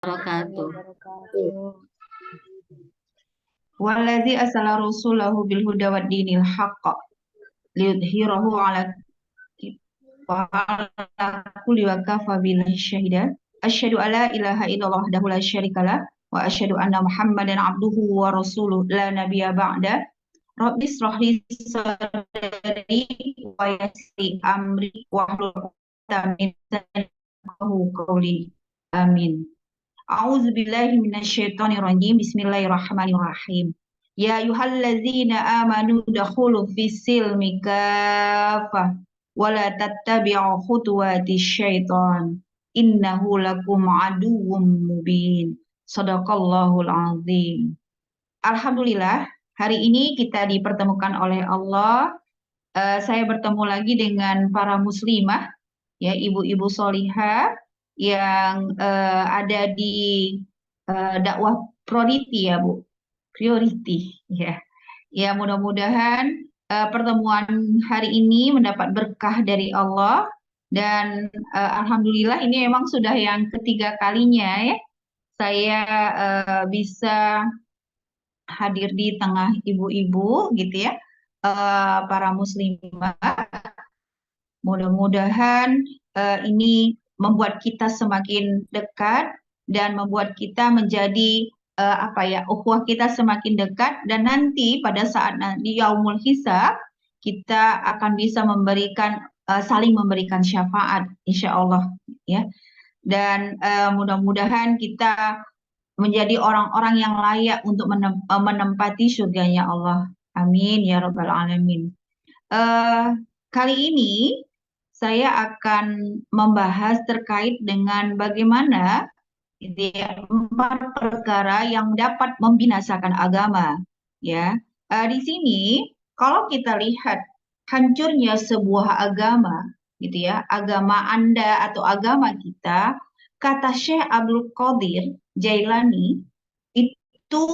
wabarakatuh. Wallazi asala rasulahu bil huda wad dinil haqq liyudhhirahu ala kulli wa kafa billahi syahida. Asyhadu alla ilaha illallah wahdahu la syarikalah wa asyhadu anna Muhammadan abduhu wa rasuluh la nabiyya ba'da. Rabbi israh li sadri wa yassir li amri wahlul 'uqdatam min lisani yafqahu qawli. Amin. A'udzu billahi minasyaitonir rajim. Bismillahirrahmanirrahim. Ya ayyuhalladzina amanu dakhulu fis silmi kafah wa la tattabi'u khutuwatis syaiton. Innahu lakum aduwwum mubin. Shadaqallahul azim. Alhamdulillah, hari ini kita dipertemukan oleh Allah. Saya bertemu lagi dengan para muslimah, ya, ibu-ibu solihah yang ada di dakwah Proditi, ya Bu, Priority, ya. Ya, mudah-mudahan pertemuan hari ini mendapat berkah dari Allah dan alhamdulillah ini memang sudah yang ketiga kalinya, ya, saya bisa hadir di tengah ibu-ibu gitu, ya, para muslimah. Mudah-mudahan ini membuat kita semakin dekat dan membuat kita menjadi ukhuwah kita semakin dekat, dan nanti pada saat di yaumul hisab kita akan bisa memberikan saling memberikan syafaat insya Allah, ya. Dan mudah-mudahan kita menjadi orang-orang yang layak untuk menempati surganya Allah. Amin ya rabbal alamin. Kali ini saya akan membahas terkait dengan bagaimana gitu ya, 4 perkara yang dapat membinasakan agama, ya. Di sini kalau kita lihat hancurnya sebuah agama gitu ya, agama Anda atau agama kita, kata Syekh Abdul Qadir Jailani itu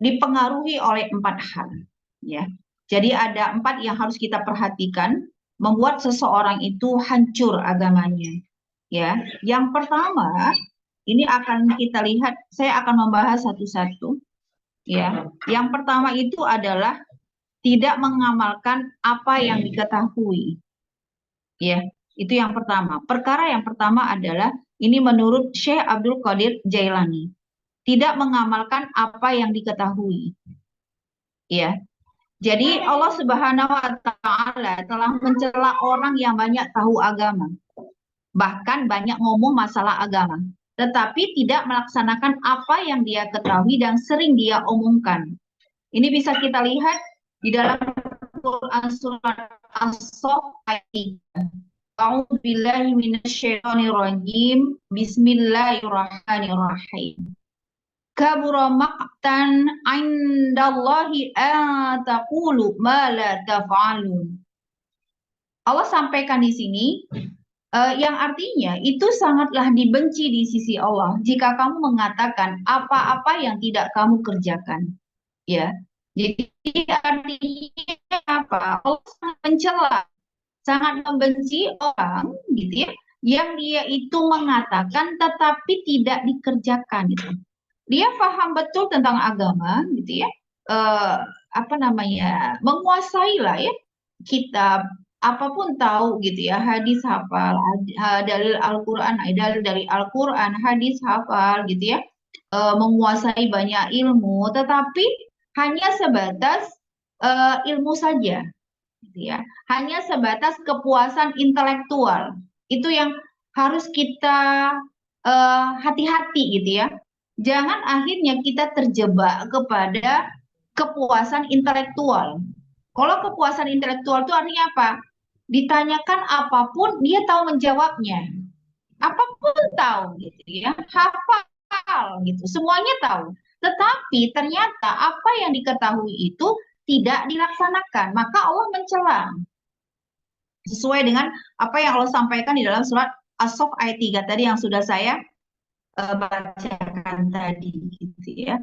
dipengaruhi oleh 4 hal, ya. Jadi ada 4 yang harus kita perhatikan membuat seseorang itu hancur agamanya, ya. Yang pertama, ini akan kita lihat, saya akan membahas satu-satu, ya. Yang pertama itu adalah tidak mengamalkan apa yang diketahui, ya. Itu yang pertama. Perkara yang pertama adalah ini menurut Syekh Abdul Qadir Jailani, tidak mengamalkan apa yang diketahui, ya. Jadi Allah Subhanahu wa taala telah mencela orang yang banyak tahu agama, bahkan banyak ngomong masalah agama, tetapi tidak melaksanakan apa yang dia ketahui dan sering dia omongkan. Ini bisa kita lihat di dalam Quran surat As-Saff ayat 3. A'udzubillahi minasyaitonirrajim. Bismillahirrahmanirrahim. Kabura maqtan indallahi an taqulu ma la taf'alun. Allah sampaikan di sini yang artinya itu sangatlah dibenci di sisi Allah jika kamu mengatakan apa-apa yang tidak kamu kerjakan, ya. Jadi artinya apa? Allah sangat mencela, sangat membenci orang gitu ya, yang dia itu mengatakan tetapi tidak dikerjakan gitu. Dia paham betul tentang agama gitu ya, menguasai lah ya kitab, apapun tahu gitu ya, hadis hafal, dalil Al-Quran, dalil dari Al-Quran, hadis hafal gitu ya, menguasai banyak ilmu, tetapi hanya sebatas ilmu saja gitu ya, hanya sebatas kepuasan intelektual. Itu yang harus kita hati-hati gitu ya. Jangan akhirnya kita terjebak kepada kepuasan intelektual. Kalau kepuasan intelektual itu artinya apa? Ditanyakan apapun, dia tahu menjawabnya. Apapun tahu gitu ya, hafal gitu, semuanya tahu. Tetapi ternyata apa yang diketahui itu tidak dilaksanakan, maka Allah mencela. Sesuai dengan apa yang Allah sampaikan di dalam surat As-Saff ayat 3 tadi yang sudah saya bacakan tadi gitu ya.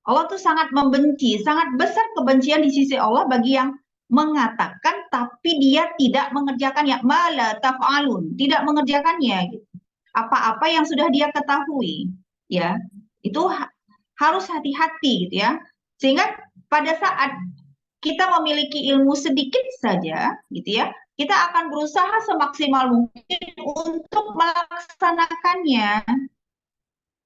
Allah tuh sangat membenci, sangat besar kebencian di sisi Allah bagi yang mengatakan tapi dia tidak mengerjakannya, mala taf'alun, tidak mengerjakannya gitu. apa-apa yang sudah dia ketahui, ya. Itu harus hati-hati gitu ya. Sehingga pada saat kita memiliki ilmu sedikit saja gitu ya, kita akan berusaha semaksimal mungkin untuk melaksanakannya,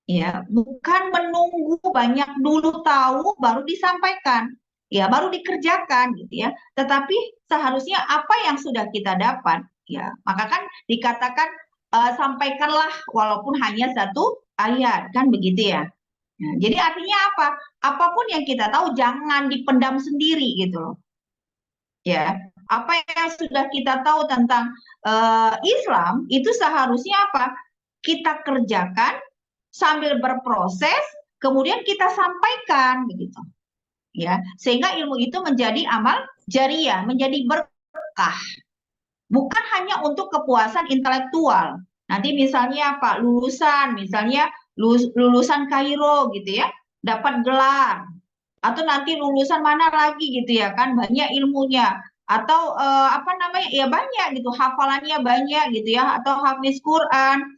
ya, bukan menunggu banyak dulu tahu baru disampaikan, ya, baru dikerjakan gitu ya. Tetapi seharusnya apa yang sudah kita dapat, ya, maka kan dikatakan sampaikanlah walaupun hanya satu ayat, kan begitu ya. Nah, jadi artinya apa? Apapun yang kita tahu jangan dipendam sendiri gitu loh. Ya, apa yang sudah kita tahu tentang Islam itu seharusnya apa? Kita kerjakan sambil berproses, kemudian kita sampaikan begitu. Ya, sehingga ilmu itu menjadi amal jariah, menjadi berkah. Bukan hanya untuk kepuasan intelektual. Nanti misalnya apa? Lulusan, misalnya lulusan Kairo gitu ya, dapat gelar. Atau nanti lulusan mana lagi gitu ya kan, banyak ilmunya. Atau apa namanya? Ya banyak gitu, hafalannya banyak gitu ya, atau hafiz Quran,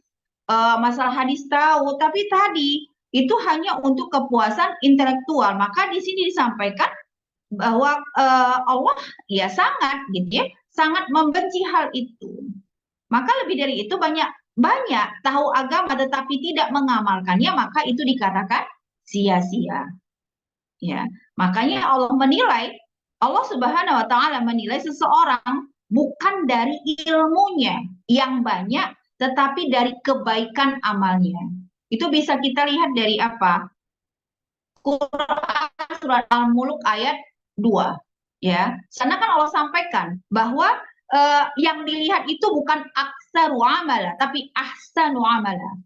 masalah hadis tahu, tapi tadi itu hanya untuk kepuasan intelektual. Maka di sini disampaikan bahwa Allah ya sangat gitu ya, sangat membenci hal itu. Maka lebih dari itu banyak banyak tahu agama tetapi tidak mengamalkannya, maka itu dikatakan sia-sia. Ya, makanya Allah Subhanahu wa taala menilai seseorang bukan dari ilmunya yang banyak tetapi dari kebaikan amalnya. Itu bisa kita lihat dari apa? Quran surat Al-Mulk ayat 2. Ya, sana kan Allah sampaikan bahwa yang dilihat itu bukan aksaru amala tapi ahsanu amala.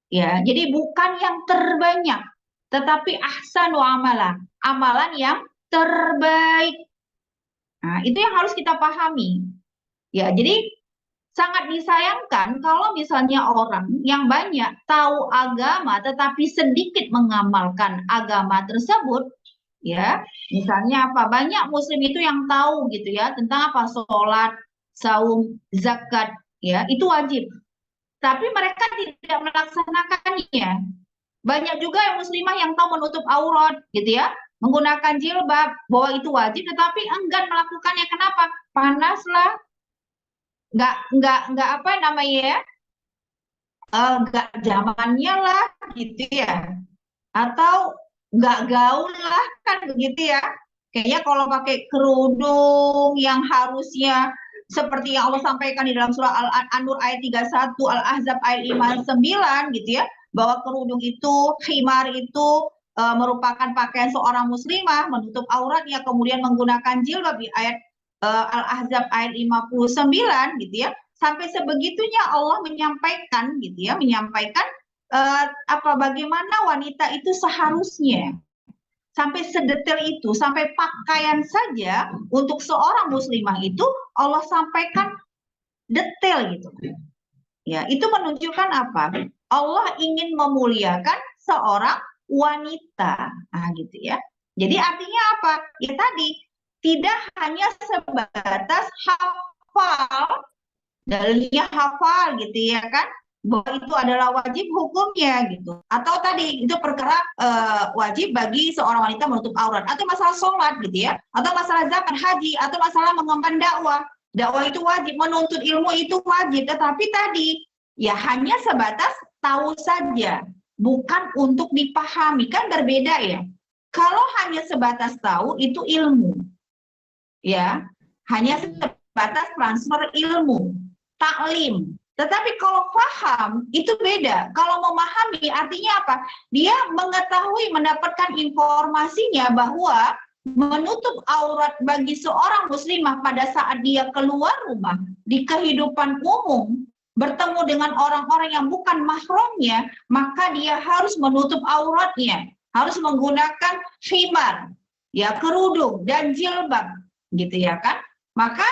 Ya, jadi bukan yang terbanyak tetapi ahsanu amala, amalan yang terbaik. Nah, itu yang harus kita pahami. Ya, jadi sangat disayangkan kalau misalnya orang yang banyak tahu agama tetapi sedikit mengamalkan agama tersebut, ya. Misalnya apa? Banyak muslim itu yang tahu gitu ya tentang apa? Sholat, saum, zakat, ya, itu wajib. Tapi mereka tidak melaksanakannya. Banyak juga yang muslimah yang tahu menutup aurat gitu ya, menggunakan jilbab, bahwa itu wajib tetapi enggan melakukannya. Kenapa? Panas lah, nggak apa namanya ya, nggak zamannya lah gitu ya, atau nggak gaul lah kan begitu ya. Kayaknya kalau pakai kerudung yang harusnya seperti yang Allah sampaikan di dalam surah Al-Nur ayat 31, Al-Ahzab ayat 59 gitu ya, bahwa kerudung itu, khimar itu merupakan pakaian seorang muslimah, menutup auratnya, kemudian menggunakan jilbab di ayat Al-Ahzab ayat 59 gitu ya. Sampai sebegitunya Allah menyampaikan gitu ya, menyampaikan bagaimana wanita itu seharusnya, sampai sedetail itu, sampai pakaian saja untuk seorang muslimah itu Allah sampaikan detail gitu. Ya, itu menunjukkan apa? Allah ingin memuliakan seorang wanita. Nah, gitu ya. Jadi artinya apa? Ya tadi tidak hanya sebatas hafal, dalilnya hafal gitu ya kan, bahwa itu adalah wajib hukumnya gitu, atau tadi itu perkara wajib bagi seorang wanita menutup aurat, atau masalah sholat gitu ya, atau masalah zakat, haji, atau masalah mengemban dakwah itu wajib, menuntut ilmu itu wajib, tetapi tadi ya hanya sebatas tahu saja, bukan untuk dipahami, kan berbeda ya. Kalau hanya sebatas tahu itu ilmu, ya, hanya sebatas transfer ilmu, taklim. Tetapi kalau paham itu beda. Kalau memahami artinya apa? Dia mengetahui, mendapatkan informasinya bahwa menutup aurat bagi seorang muslimah pada saat dia keluar rumah di kehidupan umum, bertemu dengan orang-orang yang bukan mahramnya, maka dia harus menutup auratnya, harus menggunakan khimar, ya, kerudung dan jilbab, gitu ya kan? Maka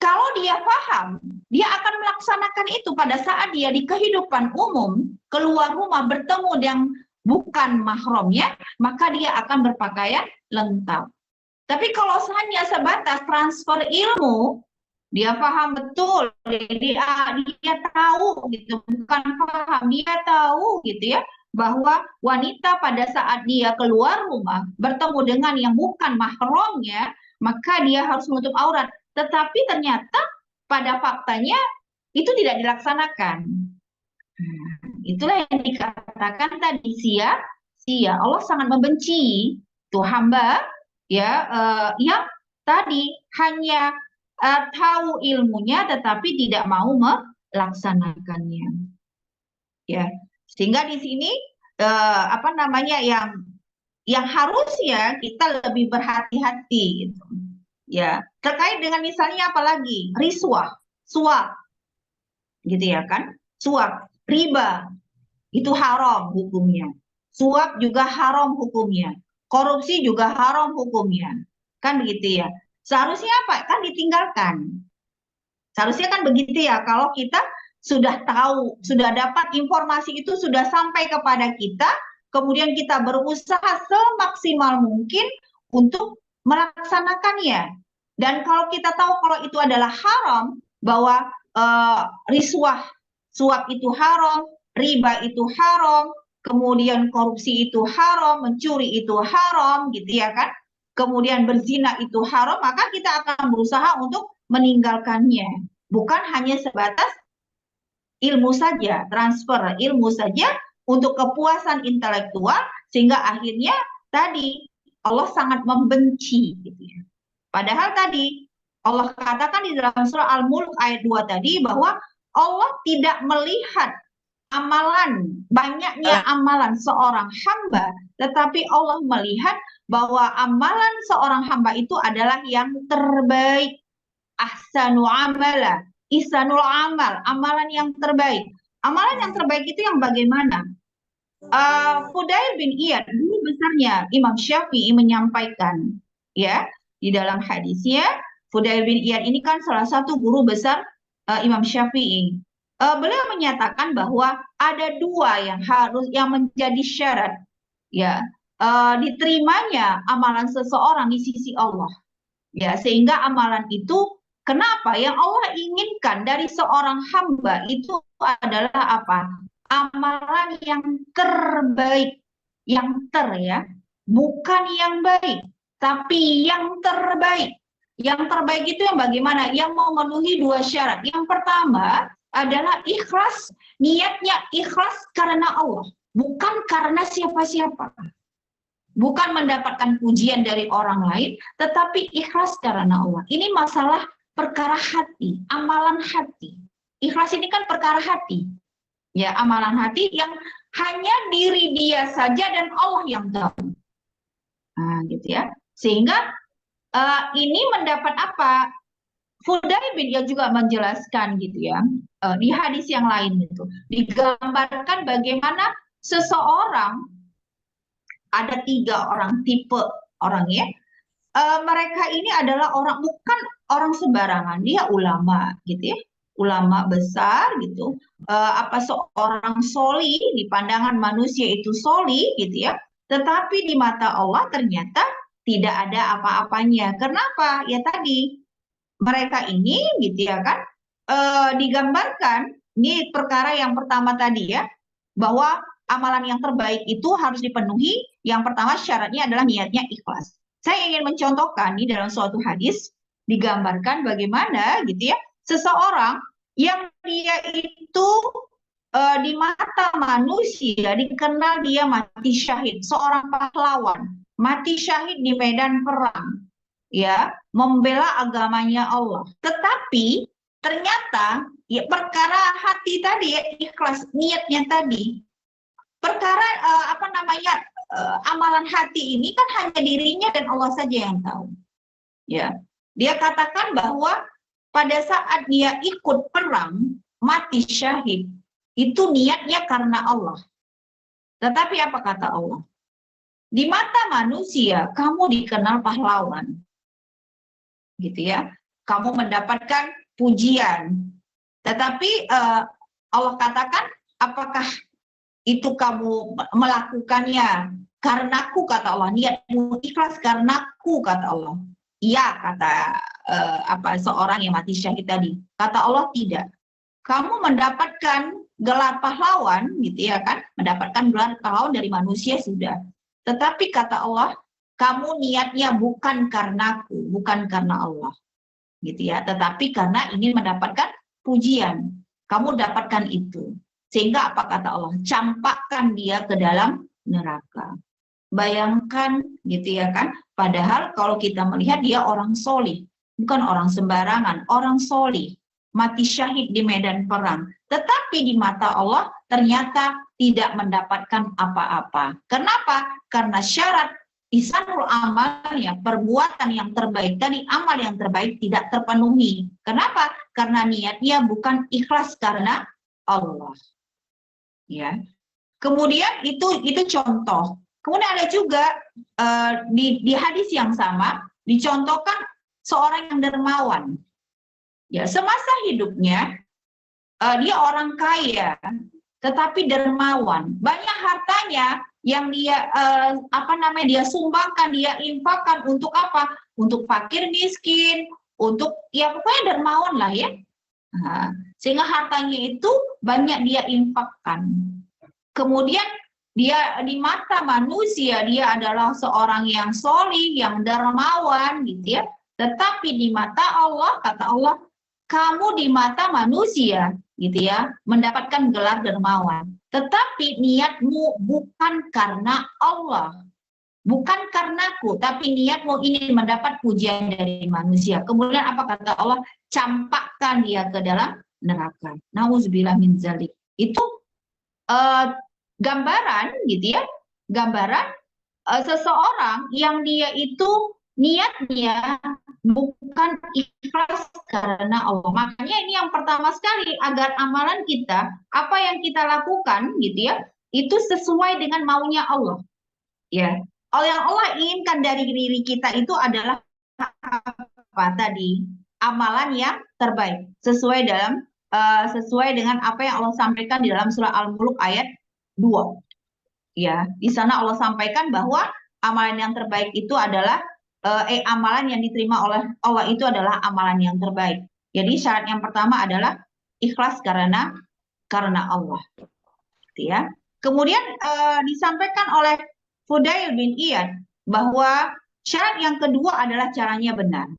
kalau dia paham, dia akan melaksanakan itu pada saat dia di kehidupan umum, keluar rumah bertemu yang bukan mahramnya, maka dia akan berpakaian lengkap. Tapi kalau hanya sebatas transfer ilmu, Dia paham betul, dia tahu gitu, bukan paham, dia tahu gitu ya, bahwa wanita pada saat dia keluar rumah bertemu dengan yang bukan mahramnya, maka dia harus menutup aurat. Tetapi ternyata pada faktanya itu tidak dilaksanakan. Itulah yang dikatakan tadi sia-sia. Allah sangat membenci tuh hamba ya yang tadi hanya tahu ilmunya tetapi tidak mau melaksanakannya. Ya, sehingga di sini apa namanya yang harusnya kita lebih berhati-hati gitu. Ya, terkait dengan misalnya apalagi riswah, suap, gitu ya kan? Suap, riba, itu haram hukumnya. Suap juga haram hukumnya. Korupsi juga haram hukumnya. Kan begitu ya. Seharusnya apa? Kan ditinggalkan. Seharusnya kan begitu ya. Kalau kita sudah tahu, sudah dapat informasi itu sudah sampai kepada kita, kemudian kita berusaha semaksimal mungkin untuk melaksanakannya. Dan kalau kita tahu kalau itu adalah haram, bahwa riswah, suap itu haram, riba itu haram, kemudian korupsi itu haram, mencuri itu haram, gitu ya kan? Kemudian berzina itu haram, maka kita akan berusaha untuk meninggalkannya. Bukan hanya sebatas ilmu saja, transfer ilmu saja untuk kepuasan intelektual, sehingga akhirnya tadi Allah sangat membenci, gitu ya. Padahal tadi Allah katakan di dalam surah Al-Mulk ayat 2 tadi bahwa Allah tidak melihat amalan, banyaknya amalan seorang hamba, tetapi Allah melihat bahwa amalan seorang hamba itu adalah yang terbaik. Ahsanu amala, ihsanul amal, amalan yang terbaik. Amalan yang terbaik itu yang bagaimana? Fudail bin Iyad, guru besarnya Imam Syafi'i menyampaikan, ya, di dalam hadisnya, Fudail bin Iyad ini kan salah satu guru besar Imam Syafi'i. Beliau menyatakan bahwa ada dua yang menjadi syarat, ya, diterimanya amalan seseorang di sisi Allah, ya, sehingga amalan itu kenapa yang Allah inginkan dari seorang hamba itu adalah apa? Amalan yang terbaik, yang ya, bukan yang baik, tapi yang terbaik. Yang terbaik itu yang bagaimana? Yang memenuhi dua syarat. Yang pertama adalah ikhlas, niatnya ikhlas karena Allah, bukan karena siapa-siapa. Bukan mendapatkan pujian dari orang lain, tetapi ikhlas karena Allah. Ini masalah perkara hati, amalan hati. Ikhlas ini kan perkara hati. Ya, amalan hati yang hanya diri dia saja dan Allah yang tahu. Nah, gitu ya. Sehingga ini mendapat apa? Fudail bin Iyad juga menjelaskan gitu ya. Di hadis yang lain itu digambarkan bagaimana seseorang, ada 3 orang tipe orang ya. Mereka ini adalah orang, bukan orang sembarangan, dia ulama gitu ya, ulama besar gitu. Apa seorang soli di pandangan manusia itu soli gitu ya, tetapi di mata Allah ternyata tidak ada apa-apanya. Kenapa? Ya tadi mereka ini gitu ya kan, digambarkan ini perkara yang pertama tadi ya, bahwa amalan yang terbaik itu harus dipenuhi. Yang pertama syaratnya adalah niatnya ikhlas. Saya ingin mencontohkan di dalam suatu hadis digambarkan bagaimana gitu ya, seseorang yang dia itu di mata manusia dikenal dia mati syahid, seorang pahlawan, mati syahid di medan perang, ya, membela agamanya Allah. Tetapi ternyata ya perkara hati tadi ya, ikhlas niatnya tadi, perkara apa namanya amalan hati ini kan hanya dirinya dan Allah saja yang tahu. Ya, dia katakan bahwa pada saat dia ikut perang mati syahid itu niatnya karena Allah. Tetapi apa kata Allah? Di mata manusia kamu dikenal pahlawan, gitu ya. Kamu mendapatkan pujian. Tetapi Allah katakan, apakah itu kamu melakukannya karenaku, kata Allah, niatmu ikhlas karenaku, kata Allah. Iya, kata seorang yang mati syahid tadi. Kata Allah tidak. Kamu mendapatkan gelar pahlawan, gitu ya kan? Mendapatkan gelar pahlawan dari manusia sudah. Tetapi kata Allah, kamu niatnya bukan karenaku, bukan karena Allah, gitu ya. Tetapi karena ingin mendapatkan pujian, kamu dapatkan itu. Sehingga apa kata Allah? Campakkan dia ke dalam neraka. Bayangkan gitu ya kan, padahal kalau kita melihat dia orang solih, bukan orang sembarangan, orang solih, mati syahid di medan perang. Tetapi di mata Allah ternyata tidak mendapatkan apa-apa. Kenapa? Karena syarat ihsanul amal, ya, perbuatan yang terbaik dari amal yang terbaik tidak terpenuhi. Kenapa? Karena niatnya bukan ikhlas karena Allah. Ya. Kemudian itu contoh. Kemudian ada juga di hadis yang sama dicontohkan seorang yang dermawan. Ya, semasa hidupnya dia orang kaya, tetapi dermawan. Banyak hartanya yang dia dia sumbangkan, dia infakkan untuk apa? Untuk fakir miskin, untuk ya pokoknya dermawan lah ya. Nah, sehingga hartanya itu banyak dia infakkan. Kemudian dia di mata manusia dia adalah seorang yang solih, yang dermawan gitu ya. Tetapi di mata Allah, kata Allah, kamu di mata manusia gitu ya, mendapatkan gelar dermawan. Tetapi niatmu bukan karena Allah, bukan karenaku, tapi niatmu ingin mendapat pujian dari manusia. Kemudian apa kata Allah? Campakkan dia ke dalam neraka. Nauzubillah min dzalik. Itu gambaran gitu ya, gambaran seseorang yang dia itu niatnya bukan ikhlas karena Allah. Makanya ini yang pertama sekali, agar amalan kita, apa yang kita lakukan gitu ya, itu sesuai dengan maunya Allah. Ya, yang Allah inginkan dari diri kita itu adalah apa tadi? Amalan yang terbaik sesuai dengan apa yang Allah sampaikan di dalam surah Al-Mulk ayat 2. Ya, di sana Allah sampaikan bahwa amalan yang terbaik itu adalah amalan yang diterima oleh Allah itu adalah amalan yang terbaik. Jadi syarat yang pertama adalah ikhlas karena Allah, gitu ya. Kemudian disampaikan oleh Fudail bin Iyad bahwa syarat yang kedua adalah caranya benar.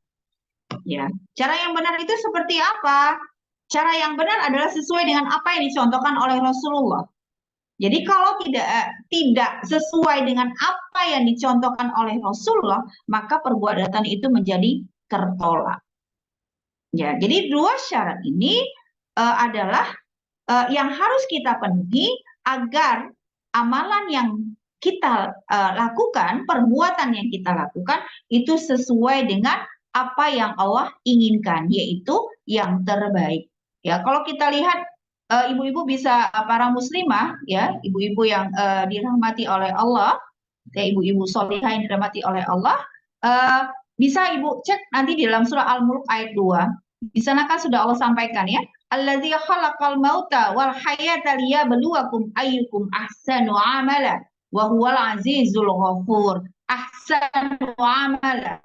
Ya, cara yang benar itu seperti apa? Cara yang benar adalah sesuai dengan apa yang dicontohkan oleh Rasulullah. Jadi kalau tidak sesuai dengan apa yang dicontohkan oleh Rasulullah, maka perbuatan itu menjadi tertolak. Ya, jadi dua syarat ini adalah yang harus kita penuhi agar amalan yang kita lakukan, perbuatan yang kita lakukan itu sesuai dengan apa yang Allah inginkan, yaitu yang terbaik. Ya, kalau kita lihat ibu-ibu bisa, para muslimah ya, ibu-ibu yang dirahmati oleh Allah, ya, ibu-ibu solihah yang dirahmati oleh Allah, bisa ibu cek nanti di dalam surah Al-Mulk ayat 2. Di sana kan sudah Allah sampaikan ya, allazi khalaqal mauta wal hayata liyabluwakum ayyukum ahsanu amala wa huwal azizul ghafur. Ahsanu amala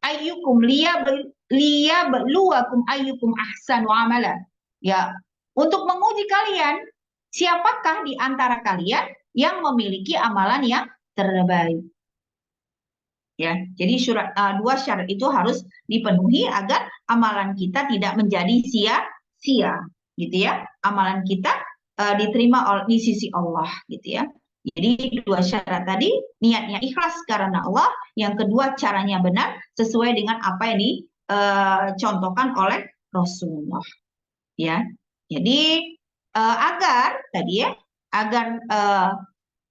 ayyukum liyabluwakum ayyukum ahsanu amala. Ya, untuk menguji kalian, siapakah di antara kalian yang memiliki amalan yang terbaik. Ya, jadi dua syarat itu harus dipenuhi agar amalan kita tidak menjadi sia-sia, gitu ya. Amalan kita diterima di sisi Allah, gitu ya. Jadi dua syarat tadi, niatnya ikhlas karena Allah, yang kedua caranya benar sesuai dengan apa yang dicontohkan oleh Rasulullah. Ya, jadi agar tadi ya, agar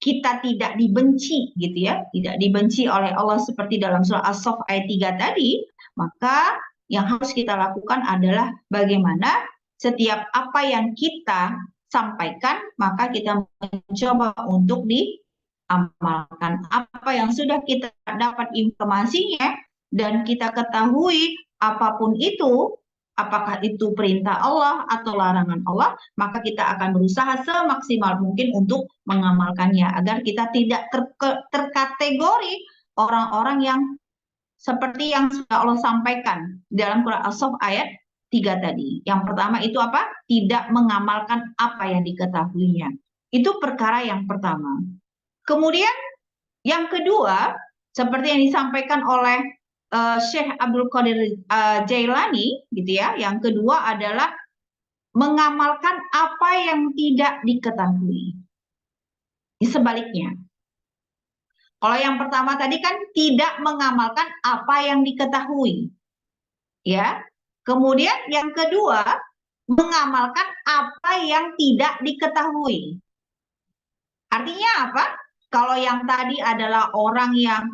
kita tidak dibenci gitu ya, tidak dibenci oleh Allah seperti dalam surah As-Saff ayat 3 tadi, maka yang harus kita lakukan adalah bagaimana setiap apa yang kita sampaikan, maka kita mencoba untuk diamalkan. Apa yang sudah kita dapat informasinya dan kita ketahui apapun itu, apakah itu perintah Allah atau larangan Allah, maka kita akan berusaha semaksimal mungkin untuk mengamalkannya agar kita tidak terkategori orang-orang yang seperti yang sudah Allah sampaikan dalam Quran As-Saff ayat 3 tadi. Yang pertama itu apa? Tidak mengamalkan apa yang diketahuinya. Itu perkara yang pertama. Kemudian yang kedua, seperti yang disampaikan oleh Syekh Abdul Qadir Jailani, gitu ya. Yang kedua adalah mengamalkan apa yang tidak diketahui. Sebaliknya, kalau yang pertama tadi kan tidak mengamalkan apa yang diketahui, ya. Kemudian yang kedua, mengamalkan apa yang tidak diketahui. Artinya apa? Kalau yang tadi adalah orang yang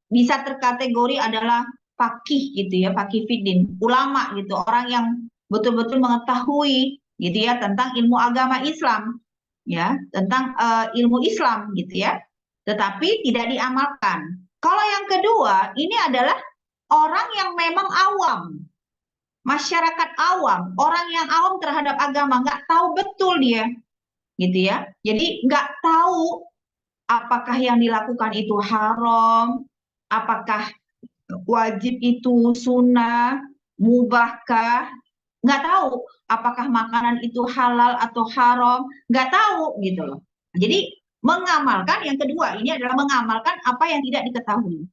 bisa terkategori adalah faqih gitu ya, faqih fiddin, ulama gitu, orang yang betul-betul mengetahui gitu ya tentang ilmu agama Islam, ya, tentang ilmu Islam gitu ya, tetapi tidak diamalkan. Kalau yang kedua, ini adalah orang yang memang awam, masyarakat awam, orang yang awam terhadap agama, nggak tahu betul dia, gitu ya. Jadi nggak tahu apakah yang dilakukan itu haram, apakah wajib itu sunnah, mubahkah, nggak tahu apakah makanan itu halal atau haram, nggak tahu gitu loh. Jadi mengamalkan yang kedua ini adalah mengamalkan apa yang tidak diketahui.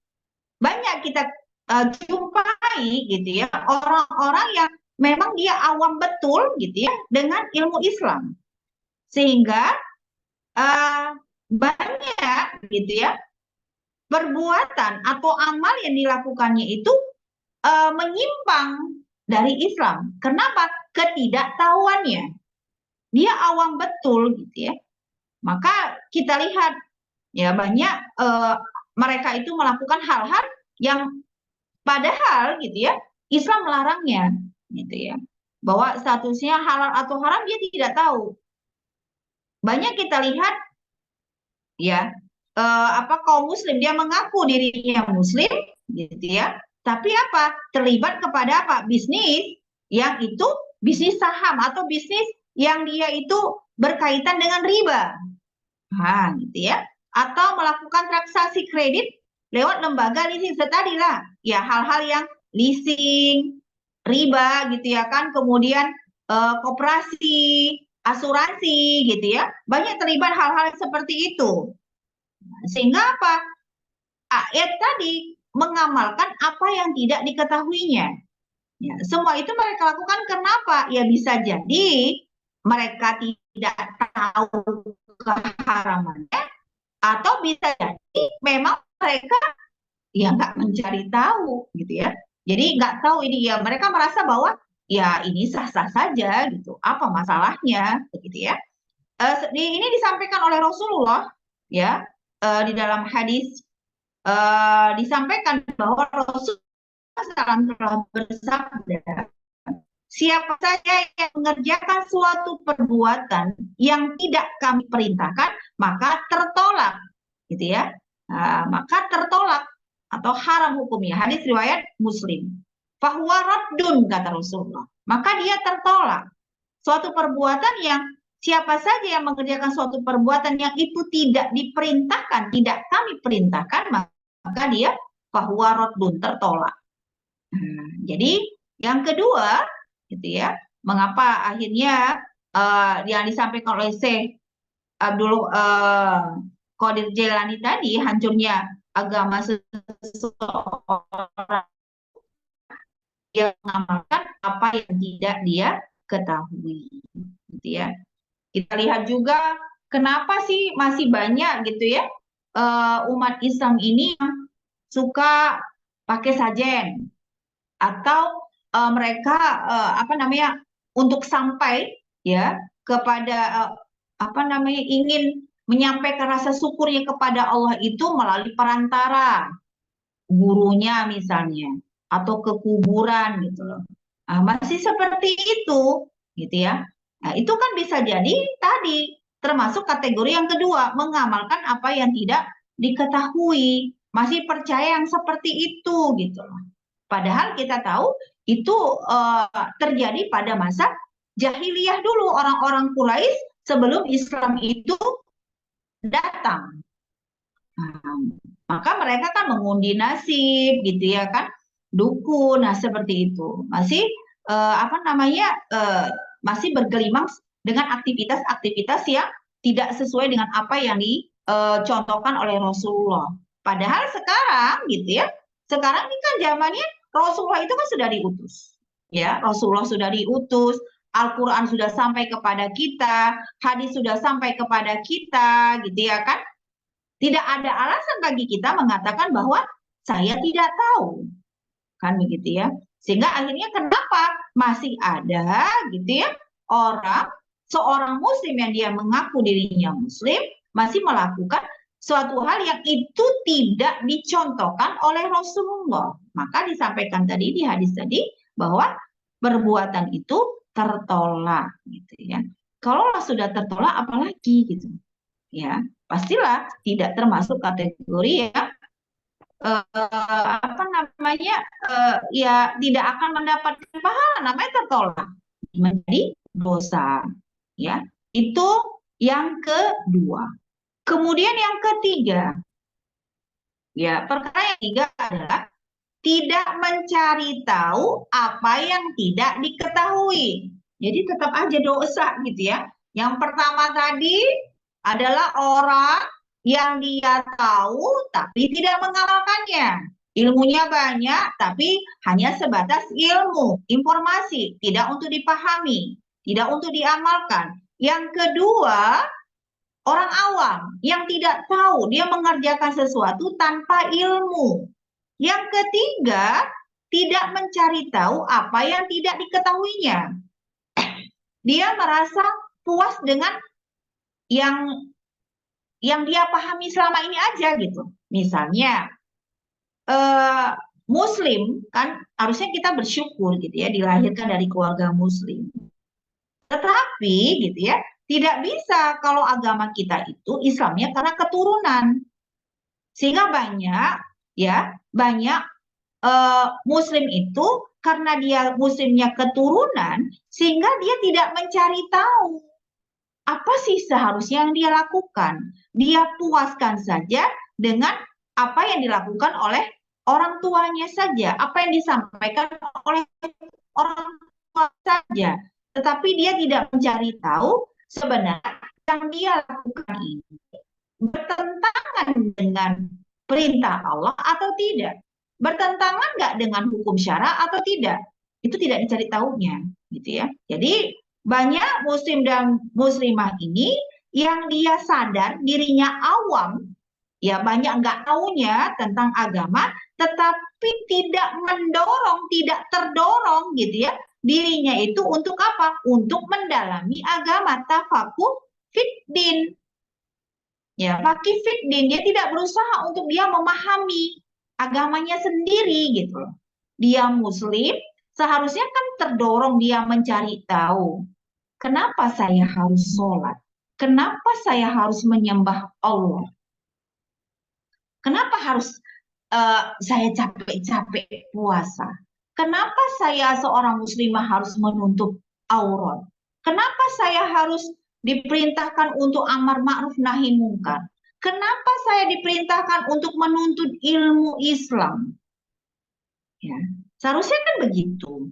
Banyak kita jumpai gitu ya orang-orang yang memang dia awam betul gitu ya dengan ilmu Islam, sehingga banyak gitu ya perbuatan atau amal yang dilakukannya itu menyimpang dari Islam. Kenapa? Ketidaktahuannya. Dia awam betul gitu ya. Maka kita lihat ya banyak mereka itu melakukan hal-hal yang padahal gitu ya Islam melarangnya gitu ya. Bahwa statusnya halal atau haram dia tidak tahu. Banyak kita lihat ya kaum muslim dia mengaku dirinya muslim gitu ya. Tapi apa? Terlibat kepada apa? Bisnis yang itu bisnis saham atau bisnis yang dia itu berkaitan dengan riba. Nah, gitu ya. Atau melakukan transaksi kredit lewat lembaga leasing tadi lah. Ya, hal-hal yang leasing, riba gitu ya kan, kemudian koperasi, asuransi gitu ya. Banyak terlibat hal-hal seperti itu. Sehingga apa? Ayat tadi mengamalkan apa yang tidak diketahuinya. Ya, semua itu mereka lakukan kenapa? Ya bisa jadi mereka tidak tahu keharamannya, atau bisa jadi memang mereka ya nggak mencari tahu gitu ya. Jadi nggak tahu ini ya mereka merasa bahwa ya ini sah-sah saja gitu. Apa masalahnya begitu ya? Ini disampaikan oleh Rasulullah ya di dalam hadis disampaikan bahwa Rasulullah telah bersabda, siapa saja yang mengerjakan suatu perbuatan yang tidak kami perintahkan, maka tertolak, gitu ya. Maka tertolak atau haram hukumnya. Hadis riwayat Muslim. Fahuwa raddun kata Rasulullah. Maka dia tertolak. Suatu perbuatan yang siapa saja yang mengerjakan suatu perbuatan yang itu tidak diperintahkan, tidak kami perintahkan, maka dia fahuwa raddun, tertolak. Jadi yang kedua, gitu ya, mengapa akhirnya yang disampaikan oleh Syekh Abdul Qadir Jailani tadi, hancurnya agama seseorang yang mengamalkan apa yang tidak dia ketahui, gitu ya. Kita lihat juga kenapa sih masih banyak gitu ya umat Islam ini suka pakai sajen, atau mereka untuk sampai ya kepada ingin menyampaikan rasa syukurnya kepada Allah itu melalui perantara gurunya misalnya atau ke kuburan gitu loh. Masih seperti itu gitu ya. Nah, itu kan bisa jadi tadi termasuk kategori yang kedua, mengamalkan apa yang tidak diketahui, masih percaya yang seperti itu gitu loh. Padahal kita tahu itu terjadi pada masa jahiliyah dulu, orang-orang Quraisy sebelum Islam itu datang. Maka mereka kan mengundi nasib gitu ya kan, dukun, nah seperti itu. Masih masih bergelimang dengan aktivitas-aktivitas yang tidak sesuai dengan apa yang dicontohkan oleh Rasulullah. Padahal sekarang gitu ya, sekarang ini kan zamannya Rasulullah itu kan sudah diutus. Ya, Rasulullah sudah diutus, Al-Quran sudah sampai kepada kita, hadis sudah sampai kepada kita, gitu ya kan? Tidak ada alasan bagi kita mengatakan bahwa saya tidak tahu, kan begitu ya. Sehingga akhirnya kenapa masih ada gitu ya seorang muslim yang dia mengaku dirinya muslim masih melakukan suatu hal yang itu tidak dicontohkan oleh Rasulullah. Maka disampaikan tadi di hadis tadi bahwa perbuatan itu tertolak gitu ya. Kalau sudah tertolak apalagi gitu. Ya, pastilah tidak termasuk kategori yang ya tidak akan mendapatkan pahala, namanya tertolak menjadi dosa. Ya, itu yang kedua. Kemudian yang ketiga, ya perkara yang ketiga adalah tidak mencari tahu apa yang tidak diketahui. Jadi tetap aja dosa gitu ya. Yang pertama tadi adalah orang yang dia tahu tapi tidak mengamalkannya. Ilmunya banyak tapi hanya sebatas ilmu, informasi, tidak untuk dipahami, tidak untuk diamalkan. Yang kedua, orang awam yang tidak tahu, dia mengerjakan sesuatu tanpa ilmu. Yang ketiga, tidak mencari tahu apa yang tidak diketahuinya. Dia merasa puas dengan yang dia pahami selama ini aja gitu. Misalnya Muslim kan harusnya kita bersyukur gitu ya dilahirkan dari keluarga Muslim. Tetapi gitu ya tidak bisa kalau agama kita itu Islamnya karena keturunan. Sehingga banyak Muslim itu karena dia Muslimnya keturunan sehingga dia tidak mencari tahu apa sih seharusnya yang dia lakukan. Dia puaskan saja dengan apa yang dilakukan oleh orang tuanya saja, apa yang disampaikan oleh orang tua saja. Tetapi dia tidak mencari tahu sebenarnya yang dia lakukan ini bertentangan dengan perintah Allah atau tidak. Bertentangan nggak dengan hukum syara atau tidak. Itu tidak dicari tahunya, gitu ya. Jadi banyak muslim dan muslimah ini yang dia sadar dirinya awam, ya banyak nggak tahunya tentang agama, tetapi tidak mendorong, tidak terdorong gitu ya, dirinya itu untuk apa? Untuk mendalami agama, tafakuh fiddin. Ya, fakih fiddin, dia tidak berusaha untuk dia memahami agamanya sendiri gitu. Dia muslim, seharusnya kan terdorong dia mencari tahu. Kenapa saya harus sholat? Kenapa saya harus menyembah Allah? Kenapa harus saya capek-capek puasa? Kenapa saya seorang muslimah harus menutup aurat? Kenapa saya harus diperintahkan untuk amar ma'ruf nahi mungkar? Kenapa saya diperintahkan untuk menuntut ilmu Islam? Ya, seharusnya kan begitu.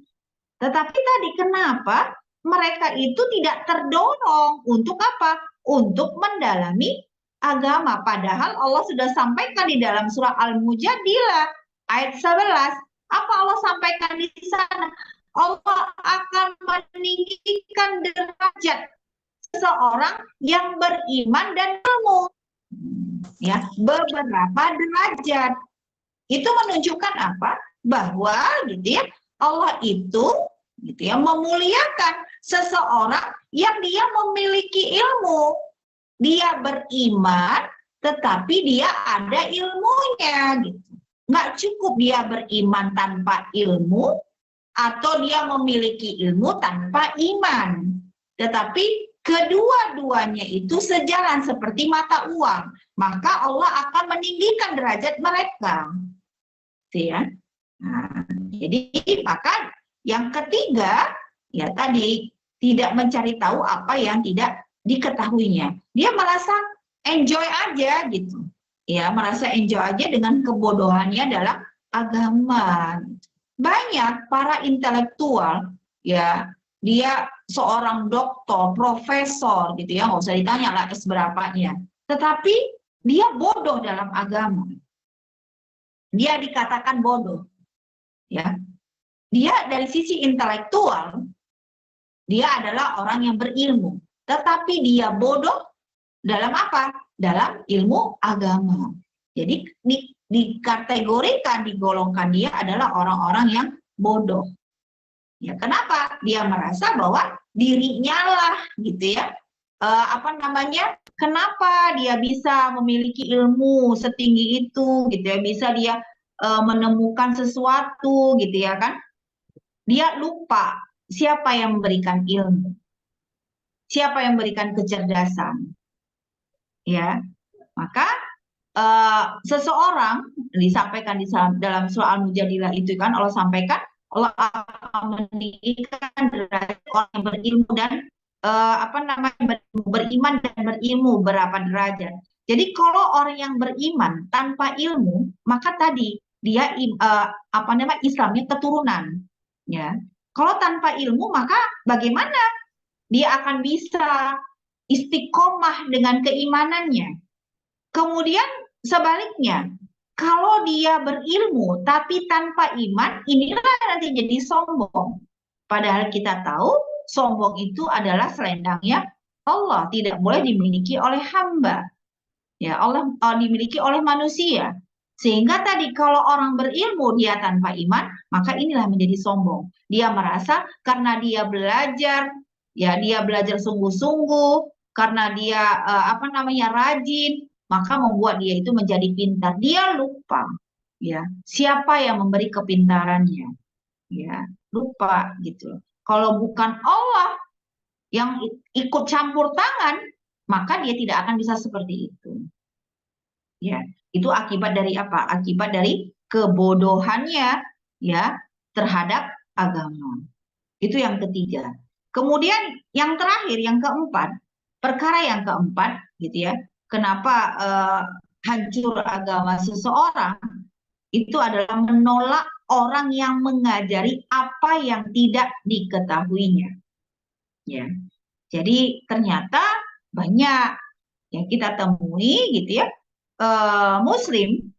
Tetapi tadi kenapa mereka itu tidak terdorong untuk apa? Untuk mendalami agama. Padahal Allah sudah sampaikan di dalam surah Al-Mujadilah ayat 11. Apa Allah sampaikan di sana? Allah akan meninggikan derajat seseorang yang beriman dan ilmu. Ya, beberapa derajat. Itu menunjukkan apa? Bahwa gitu ya, Allah itu gitu ya memuliakan seseorang yang dia memiliki ilmu. Dia beriman tetapi dia ada ilmunya gitu. Nggak cukup dia beriman tanpa ilmu atau dia memiliki ilmu tanpa iman. Tetapi kedua-duanya itu sejalan seperti mata uang. Maka Allah akan meninggikan derajat mereka. Ya. Nah, jadi maka yang ketiga ya tadi tidak mencari tahu apa yang tidak diketahuinya. Dia merasa enjoy aja gitu. ya merasa enjoy aja dengan kebodohannya dalam agama. Banyak para intelektual, ya dia seorang doktor, profesor gitu ya, nggak usah ditanya lah S berapanya. Tetapi dia bodoh dalam agama. Dia dikatakan bodoh, ya. Dia dari sisi intelektual, dia adalah orang yang berilmu. Tetapi dia bodoh dalam apa? Dalam ilmu agama. Jadi dikategorikan, digolongkan dia adalah orang-orang yang bodoh. Ya, kenapa? Dia merasa bahwa dirinya lah gitu ya. Kenapa dia bisa memiliki ilmu setinggi itu gitu ya, bisa dia menemukan sesuatu gitu ya kan? Dia lupa siapa yang memberikan ilmu, siapa yang memberikan kecerdasan, ya. Maka seseorang disampaikan dalam surah Al-Mujadilah itu kan Allah sampaikan Allah akan meninggikan derajat orang yang berilmu dan beriman dan berilmu berapa derajat. Jadi kalau orang yang beriman tanpa ilmu, maka tadi dia Islamnya keturunan, ya. Kalau tanpa ilmu, maka bagaimana dia akan bisa istiqomah dengan keimanannya? Kemudian sebaliknya, kalau dia berilmu tapi tanpa iman, inilah nanti jadi sombong. Padahal kita tahu sombong itu adalah selendangnya Allah, tidak boleh dimiliki oleh hamba. Ya, Allah dimiliki oleh manusia. Sehingga tadi kalau orang berilmu dia tanpa iman, maka inilah menjadi sombong. Dia merasa karena dia belajar, ya dia belajar sungguh-sungguh, karena dia rajin, maka membuat dia itu menjadi pintar. Dia lupa, ya siapa yang memberi kepintarannya, ya lupa gitu. Kalau bukan Allah yang ikut campur tangan, maka dia tidak akan bisa seperti itu. Ya, itu akibat dari apa? Akibat dari kebodohannya ya terhadap agama. Itu yang ketiga. Kemudian yang terakhir, yang keempat, perkara yang keempat gitu ya. Kenapa hancur agama seseorang itu adalah menolak orang yang mengajari apa yang tidak diketahuinya. Ya. Jadi ternyata banyak yang kita temui gitu ya, Muslim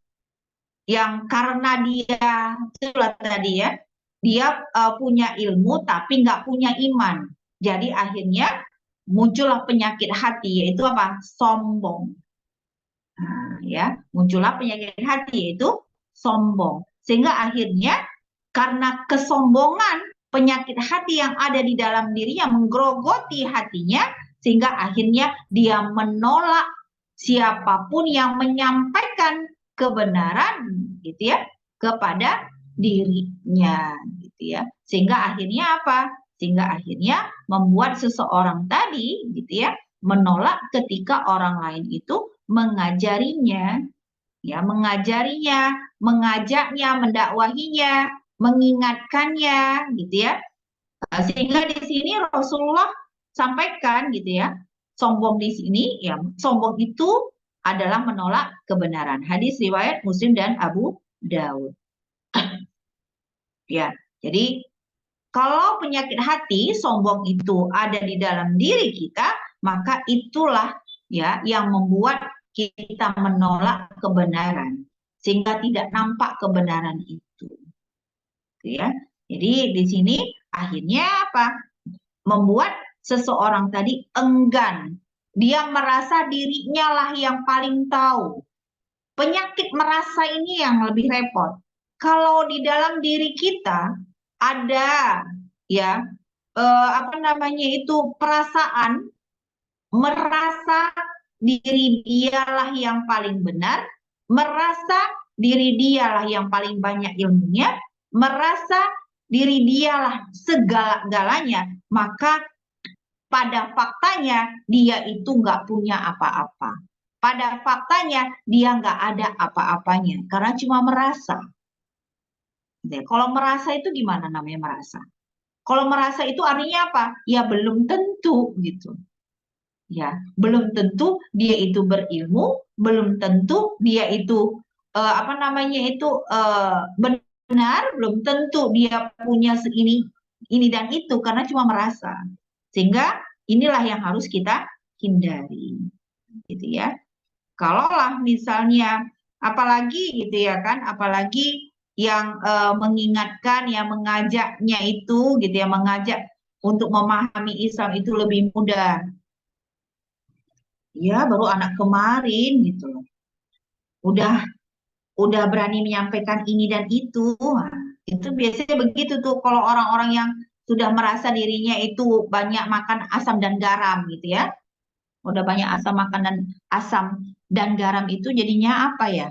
yang karena dia itulah tadi ya, dia punya ilmu tapi nggak punya iman. Jadi akhirnya muncullah penyakit hati yaitu apa? Sombong. Nah, ya, muncullah penyakit hati yaitu sombong. Sehingga akhirnya karena kesombongan, penyakit hati yang ada di dalam dirinya menggerogoti hatinya, sehingga akhirnya dia menolak siapapun yang menyampaikan kebenaran gitu ya kepada dirinya gitu ya. Sehingga akhirnya apa? Sehingga akhirnya membuat seseorang tadi gitu ya menolak ketika orang lain itu mengajarinya, ya mengajarinya, mengajaknya, mendakwahinya, mengingatkannya, gitu ya. Sehingga di sini Rasulullah sampaikan, gitu ya, sombong di sini, ya sombong itu adalah menolak kebenaran. Hadis riwayat Muslim dan Abu Daud. Ya, jadi kalau penyakit hati sombong itu ada di dalam diri kita, maka itulah ya yang membuat kita menolak kebenaran sehingga tidak nampak kebenaran itu. Ya. Jadi di sini akhirnya apa? Membuat seseorang tadi enggan. Dia merasa dirinya lah yang paling tahu. Penyakit merasa ini yang lebih repot. Kalau di dalam diri kita ada ya perasaan merasa diri dialah yang paling benar, merasa diri dialah yang paling banyak ilmunya, merasa diri dialah segala-galanya, maka pada faktanya dia itu nggak punya apa-apa. Pada faktanya dia nggak ada apa-apanya karena cuma merasa. Kalau merasa itu gimana namanya merasa? Kalau merasa itu artinya apa? Ya belum tentu gitu. Ya, belum tentu dia itu berilmu, belum tentu dia itu apa namanya itu benar, belum tentu dia punya ini dan itu karena cuma merasa. Sehingga inilah yang harus kita hindari, gitu ya. Kalaulah misalnya, apalagi gitu ya kan, apalagi yang mengingatkan, yang mengajaknya itu, gitu ya, mengajak untuk memahami Islam itu lebih mudah. Ya, baru anak kemarin gitu loh. Udah berani menyampaikan ini dan itu. Nah, itu biasanya begitu tuh kalau orang-orang yang sudah merasa dirinya itu banyak makan asam dan garam gitu ya. Udah banyak asam dan garam itu jadinya apa ya?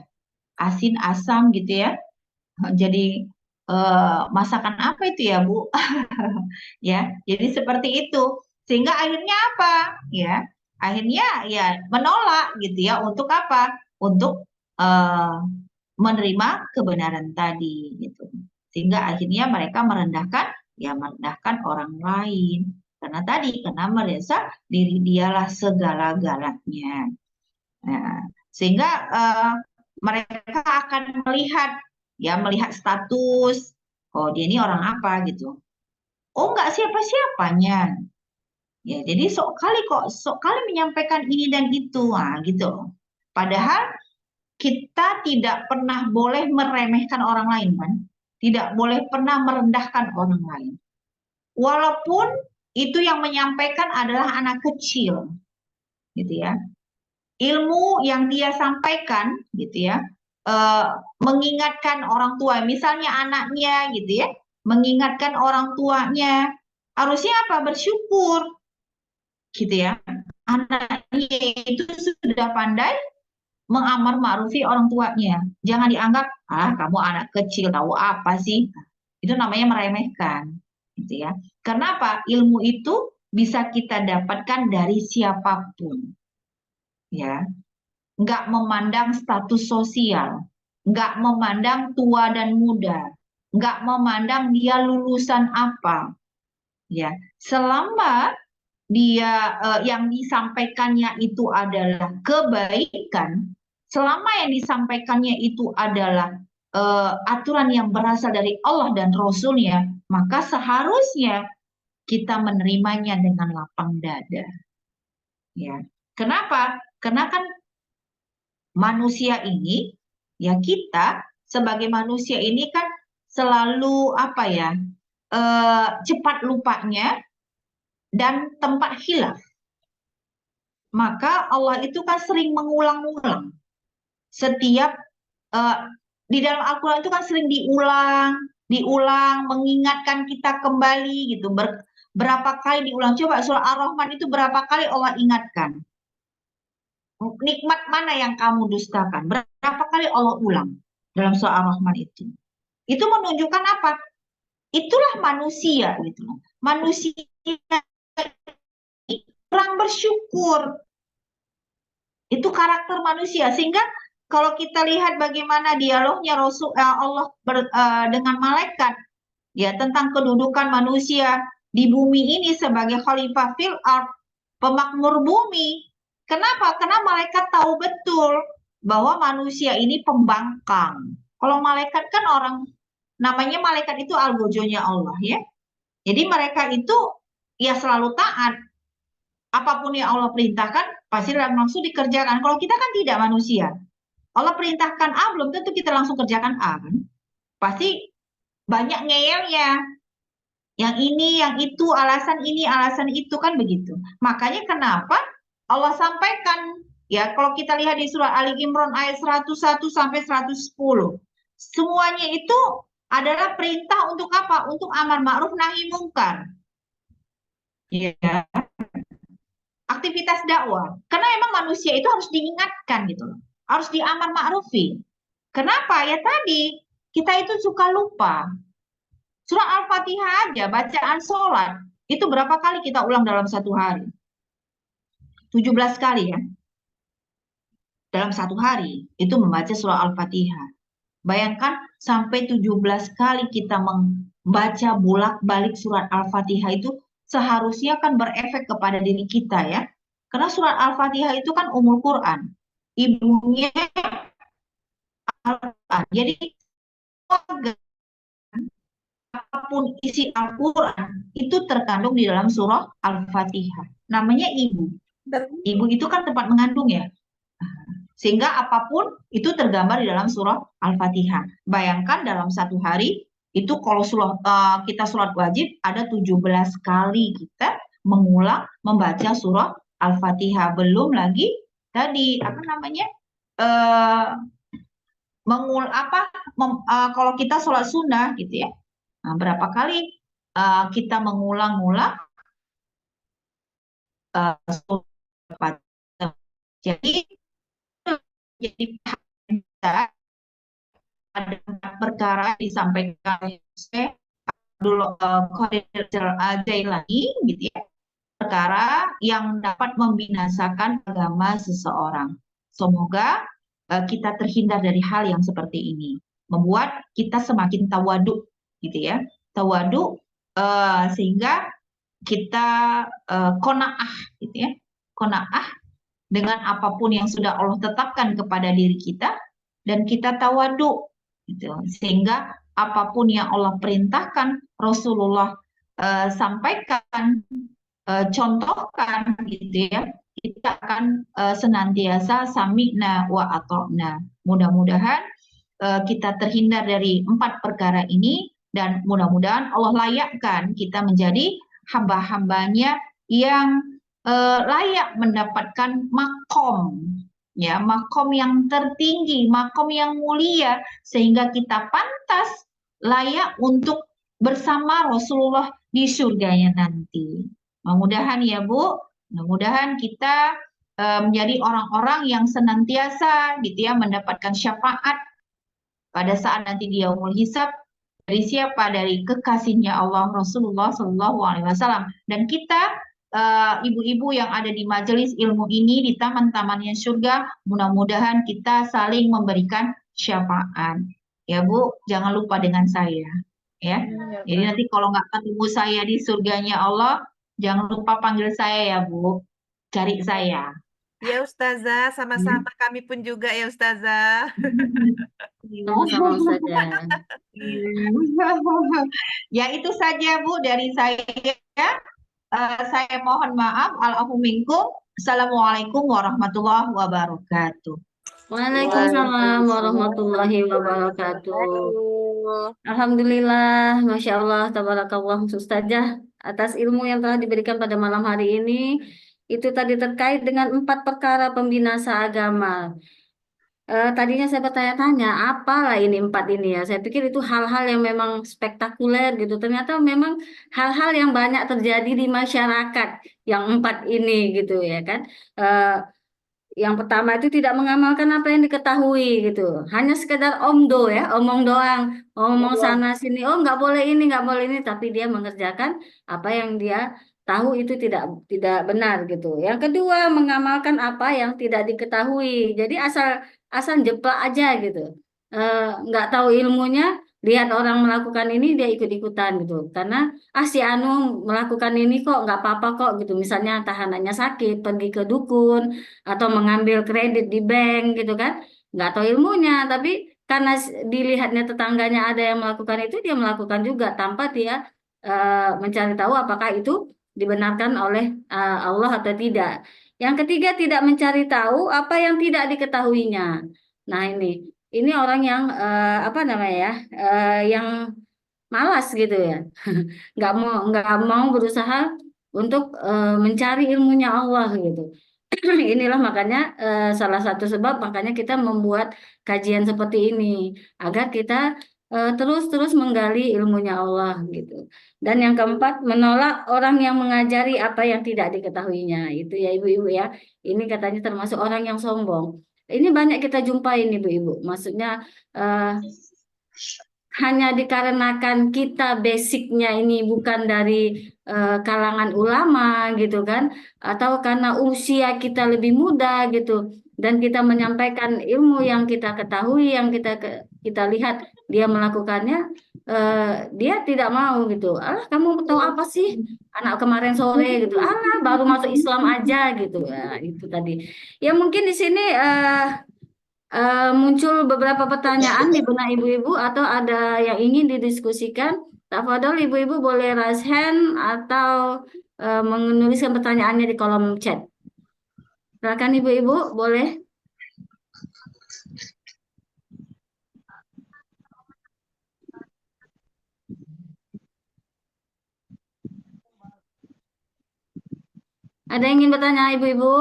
Asin asam gitu ya. Jadi masakan apa itu ya, Bu? Ya, jadi seperti itu. Sehingga akhirnya apa? Ya, akhirnya ya menolak gitu ya. Untuk apa? Untuk eh, menerima kebenaran tadi gitu. Sehingga akhirnya mereka merendahkan orang lain. Karena merasa diri dialah segala-galanya. Nah, sehingga mereka akan melihat status, oh dia ini orang apa gitu. Oh enggak siapa-siapanya. Ya, jadi sok kali menyampaikan ini dan itu, nah, gitu. Padahal kita tidak pernah boleh meremehkan orang lain, kan? Tidak boleh pernah merendahkan orang lain. Walaupun itu yang menyampaikan adalah anak kecil, gitu ya. Ilmu yang dia sampaikan, gitu ya, eh, mengingatkan orang tua, misalnya anaknya, gitu ya, mengingatkan orang tuanya, harusnya apa? Bersyukur, gitu ya. Anaknya itu sudah pandai mengamar ma'rufi orang tuanya. Jangan dianggap, kamu anak kecil tahu apa sih? Itu namanya meremehkan, gitu ya. Kenapa? Ilmu itu bisa kita dapatkan dari siapapun, ya. Nggak memandang status sosial, nggak memandang tua dan muda, nggak memandang dia lulusan apa, ya. Selama dia yang disampaikannya itu adalah kebaikan, selama yang disampaikannya itu adalah aturan yang berasal dari Allah dan Rasul-Nya, maka seharusnya kita menerimanya dengan lapang dada. Ya, kenapa? Karena kan manusia ini, ya kita sebagai manusia ini kan selalu apa ya, cepat lupanya dan tempat hilaf. Maka Allah itu kan sering mengulang-ulang. Setiap eh, di dalam Al-Quran itu kan sering diulang, mengingatkan kita kembali gitu. Berapa kali diulang? Coba surah Ar-Rahman itu berapa kali Allah ingatkan? Nikmat mana yang kamu dustakan? Berapa kali Allah ulang dalam surah Ar-Rahman itu? Itu menunjukkan apa? Itulah manusia gitu. Manusia kurang bersyukur. Itu karakter manusia. Sehingga kalau kita lihat bagaimana dialognya Allah dengan malaikat, ya tentang kedudukan manusia di bumi ini sebagai khalifah fil ard, pemakmur bumi. Kenapa? Karena malaikat tahu betul bahwa manusia ini pembangkang. Kalau malaikat kan namanya malaikat itu algojonya Allah ya. Jadi mereka itu ya selalu taat. Apapun yang Allah perintahkan, pasti langsung dikerjakan. Kalau kita kan tidak manusia. Allah perintahkan A, belum tentu kita langsung kerjakan A. Kan? Pasti banyak ngeyelnya. Yang ini, alasan itu kan begitu. Makanya kenapa Allah sampaikan, ya kalau kita lihat di surah Ali Imran ayat 101 sampai 110. Semuanya itu adalah perintah untuk apa? Untuk amar ma'ruf nahi mungkar. Ya, aktivitas dakwah. Karena emang manusia itu harus diingatkan gitu loh. Harus diamar ma'rufi. Kenapa? Ya tadi, kita itu suka lupa. Surah Al-Fatihah aja, bacaan sholat. Itu berapa kali kita ulang dalam satu hari? 17 kali ya. Dalam satu hari, itu membaca surah Al-Fatihah. Bayangkan sampai 17 kali kita membaca bolak-balik surat Al-Fatihah itu seharusnya kan berefek kepada diri kita ya. Karena surat Al-Fatihah itu kan umul Quran. Ibunya Al-Quran. Jadi apapun isi Al-Quran itu terkandung di dalam surah Al-Fatihah. Namanya ibu. Ibu itu kan tempat mengandung ya. Sehingga apapun itu tergambar di dalam surah Al-Fatihah. Bayangkan dalam satu hari itu kalau kita sholat wajib ada 17 kali kita mengulang membaca surah Al-Fatihah. Belum lagi tadi apa namanya? eh kalau kita sholat sunnah gitu ya. Nah, berapa kali kita mengulang-ulang surah Al-Fatihah. Jadi jadi kita ada perkara disampaikan saya dulu Khairil Jailani gitu ya, perkara yang dapat membinasakan agama seseorang. Semoga kita terhindar dari hal yang seperti ini, membuat kita semakin tawaduk gitu ya, tawaduk sehingga kita qanaah gitu ya, qanaah dengan apapun yang sudah Allah tetapkan kepada diri kita dan kita tawaduk gitu. Sehingga apapun yang Allah perintahkan Rasulullah sampaikan, contohkan gitu ya, kita akan senantiasa sami'na wa ata'na. Mudah-mudahan kita terhindar dari 4 perkara ini dan mudah-mudahan Allah layakkan kita menjadi hamba-hambanya yang layak mendapatkan makom, ya, makom yang tertinggi, makom yang mulia, sehingga kita pantas layak untuk bersama Rasulullah di surganya nanti. Mudah-mudahan ya Bu, mudah-mudahan kita menjadi orang-orang yang senantiasa gitu ya mendapatkan syafaat pada saat nanti dia yaumul hisab dari siapa? Dari kekasihnya Allah Rasulullah Shallallahu Alaihi Wasallam. Dan kita ibu-ibu yang ada di majelis ilmu ini di taman-tamannya surga, mudah-mudahan kita saling memberikan syafaat. Ya Bu, jangan lupa dengan saya. Ya. Jadi nanti kalau nggak ketemu saya di surganya Allah, jangan lupa panggil saya ya Bu. Cari saya. Ya Ustazah, sama-sama kami pun juga ya Ustazah. Sama-sama Ustazah. Ya itu saja Bu dari saya. Saya mohon maaf. Al-afu minkum. Assalamualaikum warahmatullahi wabarakatuh. Waalaikumsalam warahmatullahi wabarakatuh. Aduh. Alhamdulillah, Masya Allah, tabarakallah Ustazah atas ilmu yang telah diberikan pada malam hari ini. Itu tadi terkait dengan 4 perkara pembinasa agama. Tadinya saya bertanya-tanya, apalah ini 4 ini ya. Saya pikir itu hal-hal yang memang spektakuler gitu. Ternyata memang hal-hal yang banyak terjadi di masyarakat yang 4 ini gitu ya kan. Eh, yang pertama itu tidak mengamalkan apa yang diketahui gitu. Hanya sekedar omdo ya, omong doang, omong sana sini. Oh nggak boleh ini, nggak boleh ini, tapi dia mengerjakan apa yang dia tahu itu tidak benar gitu. Yang kedua mengamalkan apa yang tidak diketahui. Jadi asal asal jeplak aja gitu. Nggak tahu ilmunya, lihat orang melakukan ini dia ikut-ikutan gitu. Karena si Anu melakukan ini kok nggak apa-apa kok gitu. Misalnya tahanannya sakit, pergi ke dukun atau mengambil kredit di bank gitu kan, nggak tahu ilmunya, tapi karena dilihatnya tetangganya ada yang melakukan itu, dia melakukan juga tanpa dia mencari tahu apakah itu dibenarkan oleh Allah atau tidak. Yang ketiga, tidak mencari tahu apa yang tidak diketahuinya. Nah ini orang yang apa namanya ya, yang malas gitu ya, nggak mau berusaha untuk mencari ilmunya Allah gitu. Inilah makanya salah satu sebab makanya kita membuat kajian seperti ini agar kita terus-terus menggali ilmunya Allah gitu. Dan yang keempat, menolak orang yang mengajari apa yang tidak diketahuinya. Itu ya ibu-ibu ya. Ini katanya termasuk orang yang sombong. Ini banyak kita jumpai ini ibu-ibu. Maksudnya eh, hanya dikarenakan kita basicnya ini bukan dari kalangan ulama gitu kan, atau karena usia kita lebih muda gitu, dan kita menyampaikan ilmu yang kita ketahui, yang kita lihat dia melakukannya, dia tidak mau gitu. Alah, kamu tahu apa sih? Anak kemarin sore gitu. Alah, baru masuk Islam aja gitu. Nah, itu tadi. Ya mungkin di sini muncul beberapa pertanyaan di benak ibu-ibu atau ada yang ingin didiskusikan. Tafadhol ibu-ibu boleh raise hand atau menuliskan pertanyaannya di kolom chat. Silakan ibu-ibu, boleh. Ada yang ingin bertanya ibu-ibu?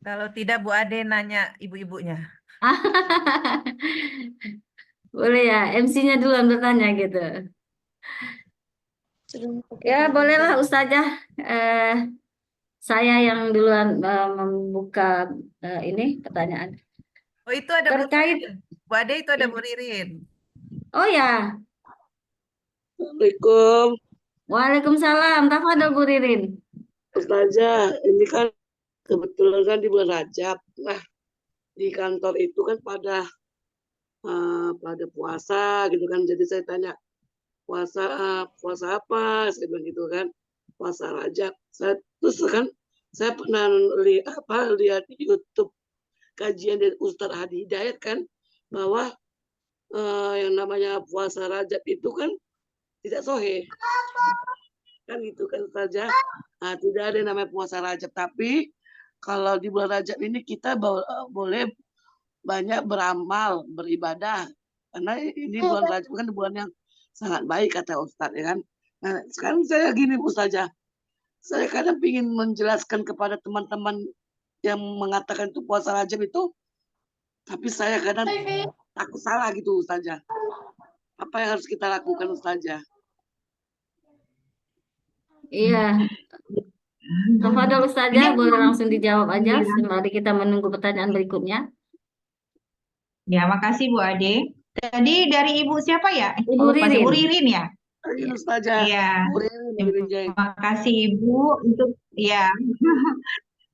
Kalau tidak Bu Ade nanya ibu-ibunya. Boleh ya, MC-nya duluan bertanya gitu. Ya, bolehlah Ustazah. Eh, saya yang duluan membuka ini pertanyaan. Oh itu ada Bu Terkait, Ririn. Bu Ade itu ada Bu Ririn. oh ya, Assalamualaikum, Waalaikumsalam. Tafadhol Bu Ririn. Ustazah. Ini kan kebetulan kan di bulan Rajab. Nah, di kantor itu kan pada puasa gitu kan. Jadi saya tanya, puasa apa? Saya bilang gitu kan. Puasa Rajab. Terus kan saya pernah lihat di YouTube kajian dari Ustadz Hadi Hidayat kan bahwa yang namanya puasa Rajab itu kan tidak sahih. Kan gitu kan saja. Nah, tidak ada yang namanya puasa Rajab, tapi kalau di bulan Rajab ini kita boleh banyak beramal, beribadah, karena ini bulan Rajab kan bulan yang sangat baik kata Ustadz ya kan. Nah, sekarang saya gini Ustazah, saya kadang ingin menjelaskan kepada teman-teman yang mengatakan itu puasa Rajab itu, tapi saya kadang takut salah gitu Ustazah. Apa yang harus kita lakukan Ustazah? Iya, Tafadhol Ustazah, Ini boleh langsung dijawab aja ya, sembari kita menunggu pertanyaan berikutnya. ya, makasih Bu Ade. Tadi dari Ibu siapa ya? Ibu Lupa saya, Bu Ririn. Ririn ya? Ayo Iya. Ustazah, Iya. Ririn. Terima kasih Ibu untuk ya.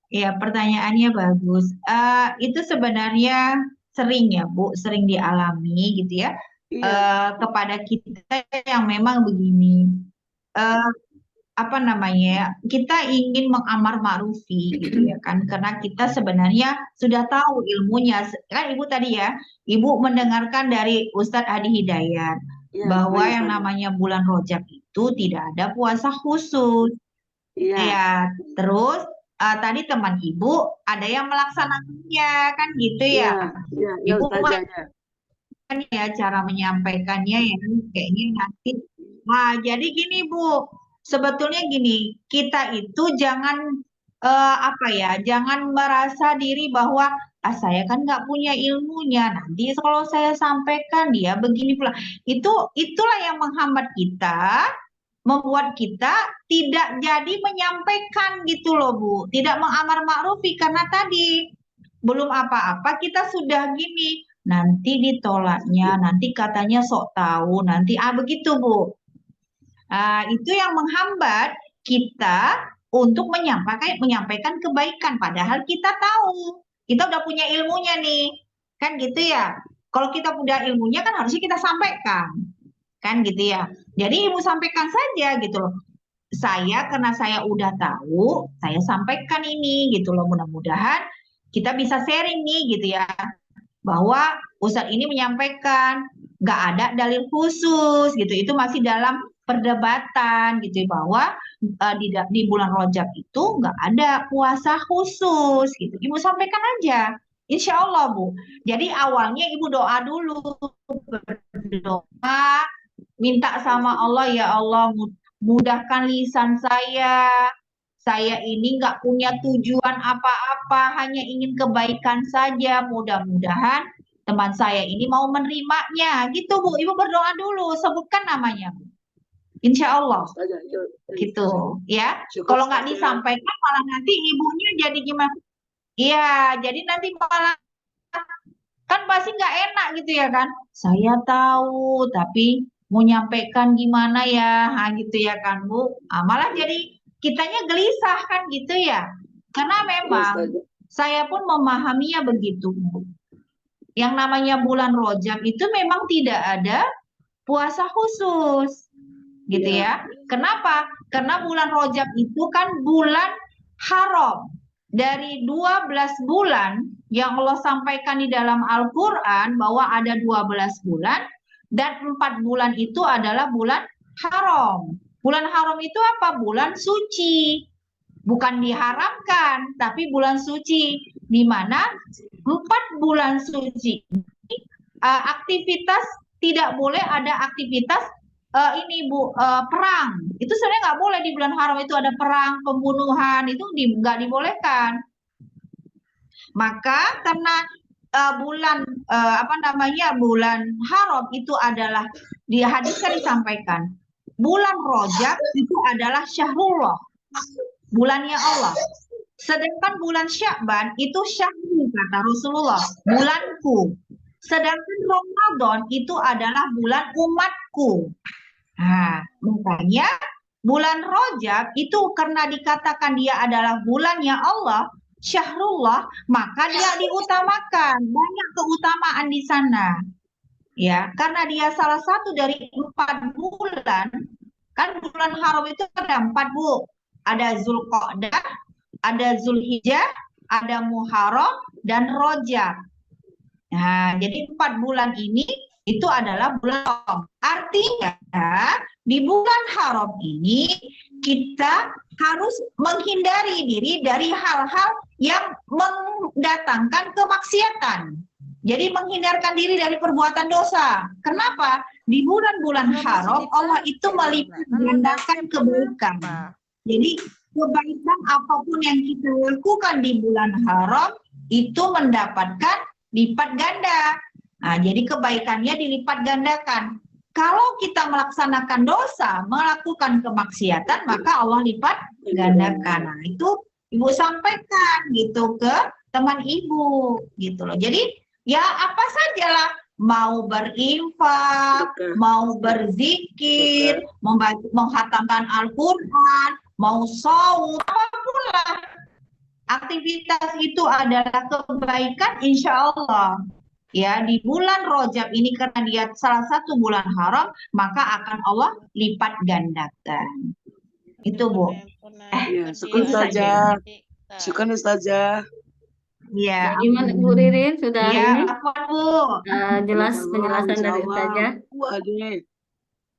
Ya, pertanyaannya bagus. Itu sebenarnya sering ya, Bu, sering dialami gitu ya, Iya, kepada kita yang memang begini. Eh, Apa namanya ya? Kita ingin mengamar ma'rufi gitu ya kan, karena kita sebenarnya sudah tahu ilmunya. Kan Ibu tadi ya, Ibu mendengarkan dari Ustadz Hadi Hidayat iya, bahwa baik yang Ustazah. namanya bulan Rajab itu tidak ada puasa khusus. Iya, Ya, terus tadi teman ibu ada yang melaksanakannya kan gitu iya, ya. iya Ibu Ustazah ya. kan ya cara menyampaikannya ya kayaknya nanti. Nah, jadi gini Bu, sebetulnya gini, kita itu jangan apa ya, jangan merasa diri bahwa saya kan nggak punya ilmunya. Nanti kalau saya sampaikan dia begini pula. Itulah yang menghambat kita, membuat kita tidak jadi menyampaikan gitu loh Bu, tidak mengamar ma'rufi karena tadi belum apa-apa kita sudah gini, nanti ditolaknya, nanti katanya sok tahu, nanti begitu Bu. Itu yang menghambat kita untuk menyampaikan kebaikan padahal kita tahu, kita udah punya ilmunya nih, kan gitu ya. Kalau kita punya ilmunya kan harusnya kita sampaikan, kan gitu ya. Jadi ibu sampaikan saja gitu loh. Karena saya udah tahu, saya sampaikan ini gitu loh. Mudah-mudahan kita bisa sharing nih gitu ya, bahwa Ustadz ini menyampaikan nggak ada dalil khusus gitu. Itu masih dalam perdebatan gitu ya, bahwa di bulan Rajab itu nggak ada puasa khusus gitu. Ibu sampaikan aja. Insya Allah Bu. Jadi awalnya ibu doa dulu, berdoa, minta sama Allah, ya Allah mudahkan lisan saya. Saya ini nggak punya tujuan apa-apa, hanya ingin kebaikan saja. Mudah-mudahan teman saya ini mau menerimanya. Gitu Bu, Ibu berdoa dulu, sebutkan namanya Bu. Insya Allah Ustazah, iya. gitu ya. Syukur Kalau nggak Ustazah. disampaikan malah nanti ibunya jadi gimana? Iya, jadi nanti malah kan pasti nggak enak gitu ya kan. Saya tahu, tapi mau nyampaikan gimana ya, gitu ya kan Bu. Malah jadi kitanya gelisah kan gitu ya. Karena Ya, memang Ustazah. saya pun memahaminya begitu, Bu. Yang namanya bulan Rajab itu memang tidak ada puasa khusus, gitu Ya, ya. Kenapa? Karena bulan Rajab itu kan bulan haram. Dari 12 bulan yang Allah sampaikan di dalam Al-Quran bahwa ada 12 bulan dan 4 bulan itu adalah bulan haram. Bulan haram itu apa? Bulan suci. Bukan diharamkan, tapi bulan suci. Di mana 4 bulan suci aktivitas tidak boleh ada aktivitas ini Bu, perang. Itu sebenarnya nggak boleh di bulan haram itu ada perang, pembunuhan itu nggak dibolehkan. Maka karena bulan haram itu adalah di hadisnya disampaikan bulan Rajab itu adalah syahrullah, bulannya Allah. Sedangkan bulan Sya'ban itu syahri kata Rasulullah, bulanku. Sedangkan Ramadan itu adalah bulan umatku. Nah, makanya bulan Rajab itu karena dikatakan dia adalah bulannya Allah, syahrullah, maka dia diutamakan. Banyak keutamaan di sana. Ya, karena dia salah satu dari 4 bulan, kan bulan haram itu ada 4, Bu. Ada Zulqa'dah, ada Zulhijjah, ada Muharram, dan Rajab. Nah, jadi 4 bulan ini itu adalah bulan haram. Artinya di bulan haram ini kita harus menghindari diri dari hal-hal yang mendatangkan kemaksiatan. Jadi menghindarkan diri dari perbuatan dosa. Kenapa? Di bulan-bulan haram Allah itu melipat gandakan kebaikan. Jadi kebaikan apapun yang kita lakukan di bulan haram itu mendapatkan lipat ganda. Nah, jadi kebaikannya dilipat gandakan. Kalau kita melaksanakan dosa, melakukan kemaksiatan, maka Allah lipat gandakan. Nah, itu Ibu sampaikan gitu ke teman Ibu gitu loh. Jadi ya apa sajalah, mau berinfak, mau berzikir, menghatamkan Al-Quran, mau saum, apapun lah. Aktivitas itu adalah kebaikan insya Allah. Ya, di bulan Rajab ini karena dia salah satu bulan haram, maka akan Allah lipat gandakan. Itu, Bu. Ya, syukur saja. Syukur Ustazah. Ya. Gimana Bu Ririn, sudah Ya, ini apa, Bu? jelas Sama-sama, penjelasan insya dari Allah. Ustazah? Bu Ade.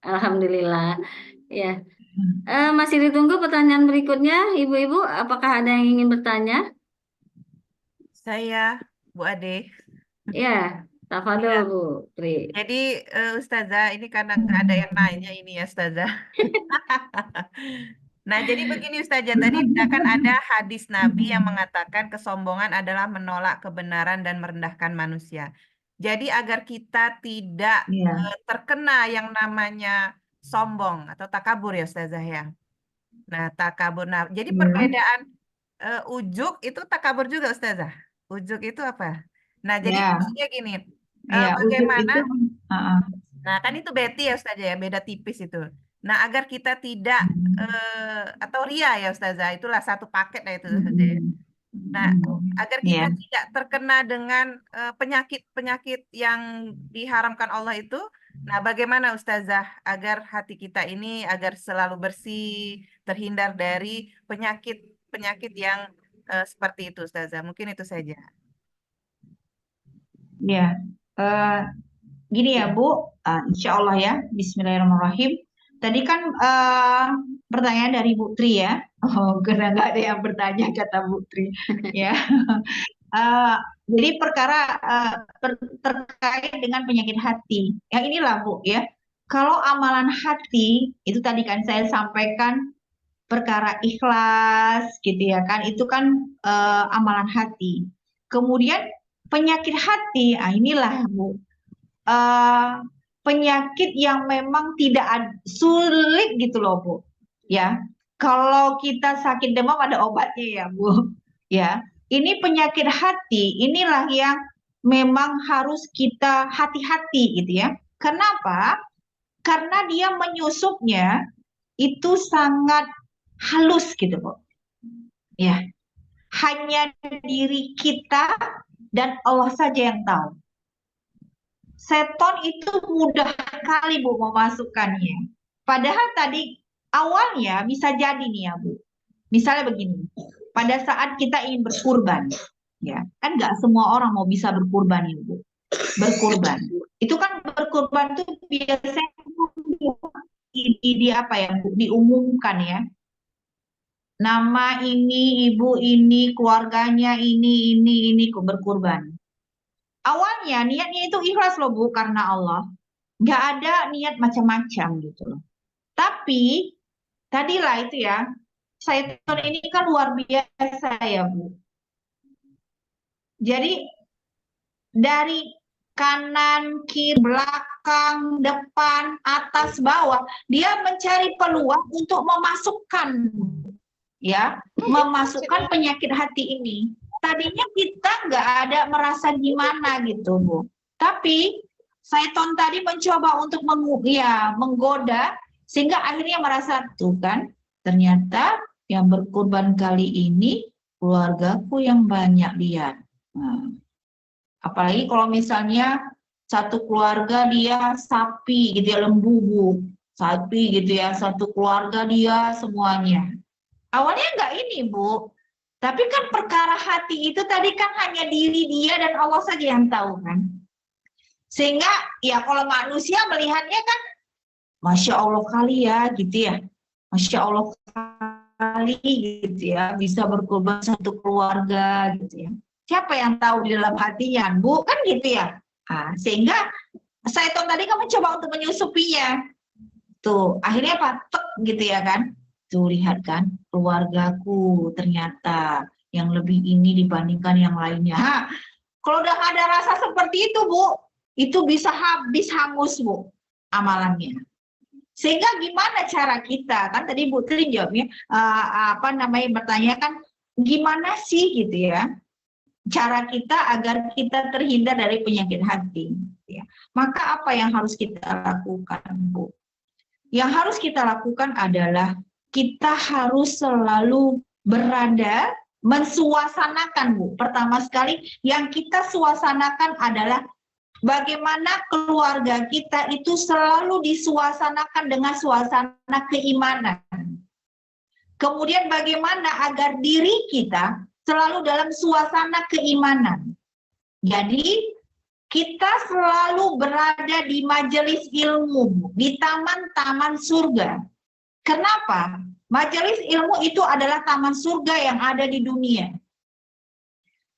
Alhamdulillah. Ya. Masih ditunggu pertanyaan berikutnya, Ibu-ibu. Apakah ada yang ingin bertanya? Saya, Bu Ade. Ya, tafadhol Ya. Bu Pri. Jadi Ustazah, ini karena nggak ada yang nanya ini ya Ustazah. Nah, jadi begini Ustazah, tadi kan ada hadis Nabi yang mengatakan kesombongan adalah menolak kebenaran dan merendahkan manusia. Jadi agar kita tidak Ya. terkena yang namanya sombong atau takabur ya Ustazah ya. Nah, takabur. Nah, jadi Ya. perbedaan ujuk itu takabur juga Ustazah. Ujuk itu apa? Nah, jadi Ya. maksudnya gini, Ya, ujuk bagaimana? itu, Nah, kan itu beti ya Ustazah ya, beda tipis itu. Nah, agar kita tidak atau ria ya Ustazah, itulah satu paket lah itu Ustazah ya. Nah, agar kita ya. tidak terkena dengan penyakit-penyakit yang diharamkan Allah itu, nah bagaimana Ustazah agar hati kita ini agar selalu bersih, terhindar dari penyakit-penyakit yang seperti itu Ustazah. Mungkin itu saja. Ya. Gini ya, Bu. Insya Allah ya. Bismillahirrahmanirrahim. Tadi kan pertanyaan dari Bu Tri ya. Oh, karena nggak ada yang bertanya kata Bu Tri. Ya. Jadi perkara terkait dengan penyakit hati. Ya inilah Bu ya. Kalau amalan hati itu tadi kan saya sampaikan perkara ikhlas gitu ya kan. Itu kan amalan hati. Kemudian penyakit hati, inilah Bu. Penyakit yang memang tidak sulit gitu loh Bu. Ya. Kalau kita sakit demam ada obatnya ya Bu. Ya. Ini penyakit hati, inilah yang memang harus kita hati-hati gitu ya. Kenapa? Karena dia menyusupnya itu sangat halus gitu, Bu. Ya. hanya diri kita dan Allah saja yang tahu. Seton itu mudah sekali Bu memasukkannya. Padahal tadi awalnya bisa jadi nih ya Bu. Misalnya begini, pada saat kita ingin berkurban, ya kan nggak semua orang mau bisa berkurban ya Bu. Berkurban. Itu kan berkurban tuh biasanya di apa ya Bu, diumumkan ya. Nama ini, ibu ini, keluarganya ini berkurban. Awalnya niatnya itu ikhlas loh Bu, karena Allah. Nggak ada niat macam-macam gitu loh. Tapi tadilah itu ya, syaitan ini kan luar biasa ya Bu. Jadi dari kanan, kiri, belakang, depan, atas, bawah, dia mencari peluang untuk memasukkan ya, memasukkan penyakit hati ini. Tadinya kita nggak ada merasa gimana gitu Bu. Tapi syaitan tadi mencoba untuk menggoda sehingga akhirnya merasa tuh kan, ternyata yang berkurban kali ini keluargaku yang banyak lihat. Nah, apalagi kalau misalnya satu keluarga dia sapi gitu ya, lembu Bu. Sapi gitu ya, satu keluarga dia semuanya. Awalnya enggak ini Bu, tapi kan perkara hati itu tadi kan hanya diri dia dan Allah saja yang tahu kan. Sehingga ya kalau manusia melihatnya kan, Masya Allah kali ya gitu ya. Masya Allah kali gitu ya, bisa berkorban satu keluarga gitu ya. Siapa yang tahu di dalam hatinya Bu, kan gitu ya. Nah, sehingga syaitan tadi kan mencoba untuk menyusupinya. Tuh, akhirnya apa? Tek gitu ya kan. Tuh lihat kan, keluargaku ternyata yang lebih ini dibandingkan yang lainnya. Kalau udah ada rasa seperti itu Bu, itu bisa habis hangus Bu amalannya. Sehingga gimana cara kita, kan tadi Bu Tri jawabnya bertanya kan, gimana sih gitu ya cara kita agar kita terhindar dari penyakit hati ya. Maka apa yang harus kita lakukan Bu? Yang harus kita lakukan adalah kita harus selalu berada mensuasanakan Bu. Pertama sekali yang kita suasanakan adalah bagaimana keluarga kita itu selalu disuasanakan dengan suasana keimanan. Kemudian bagaimana agar diri kita selalu dalam suasana keimanan. Jadi kita selalu berada di majelis ilmu, di taman-taman surga. Kenapa? Majelis ilmu itu adalah taman surga yang ada di dunia.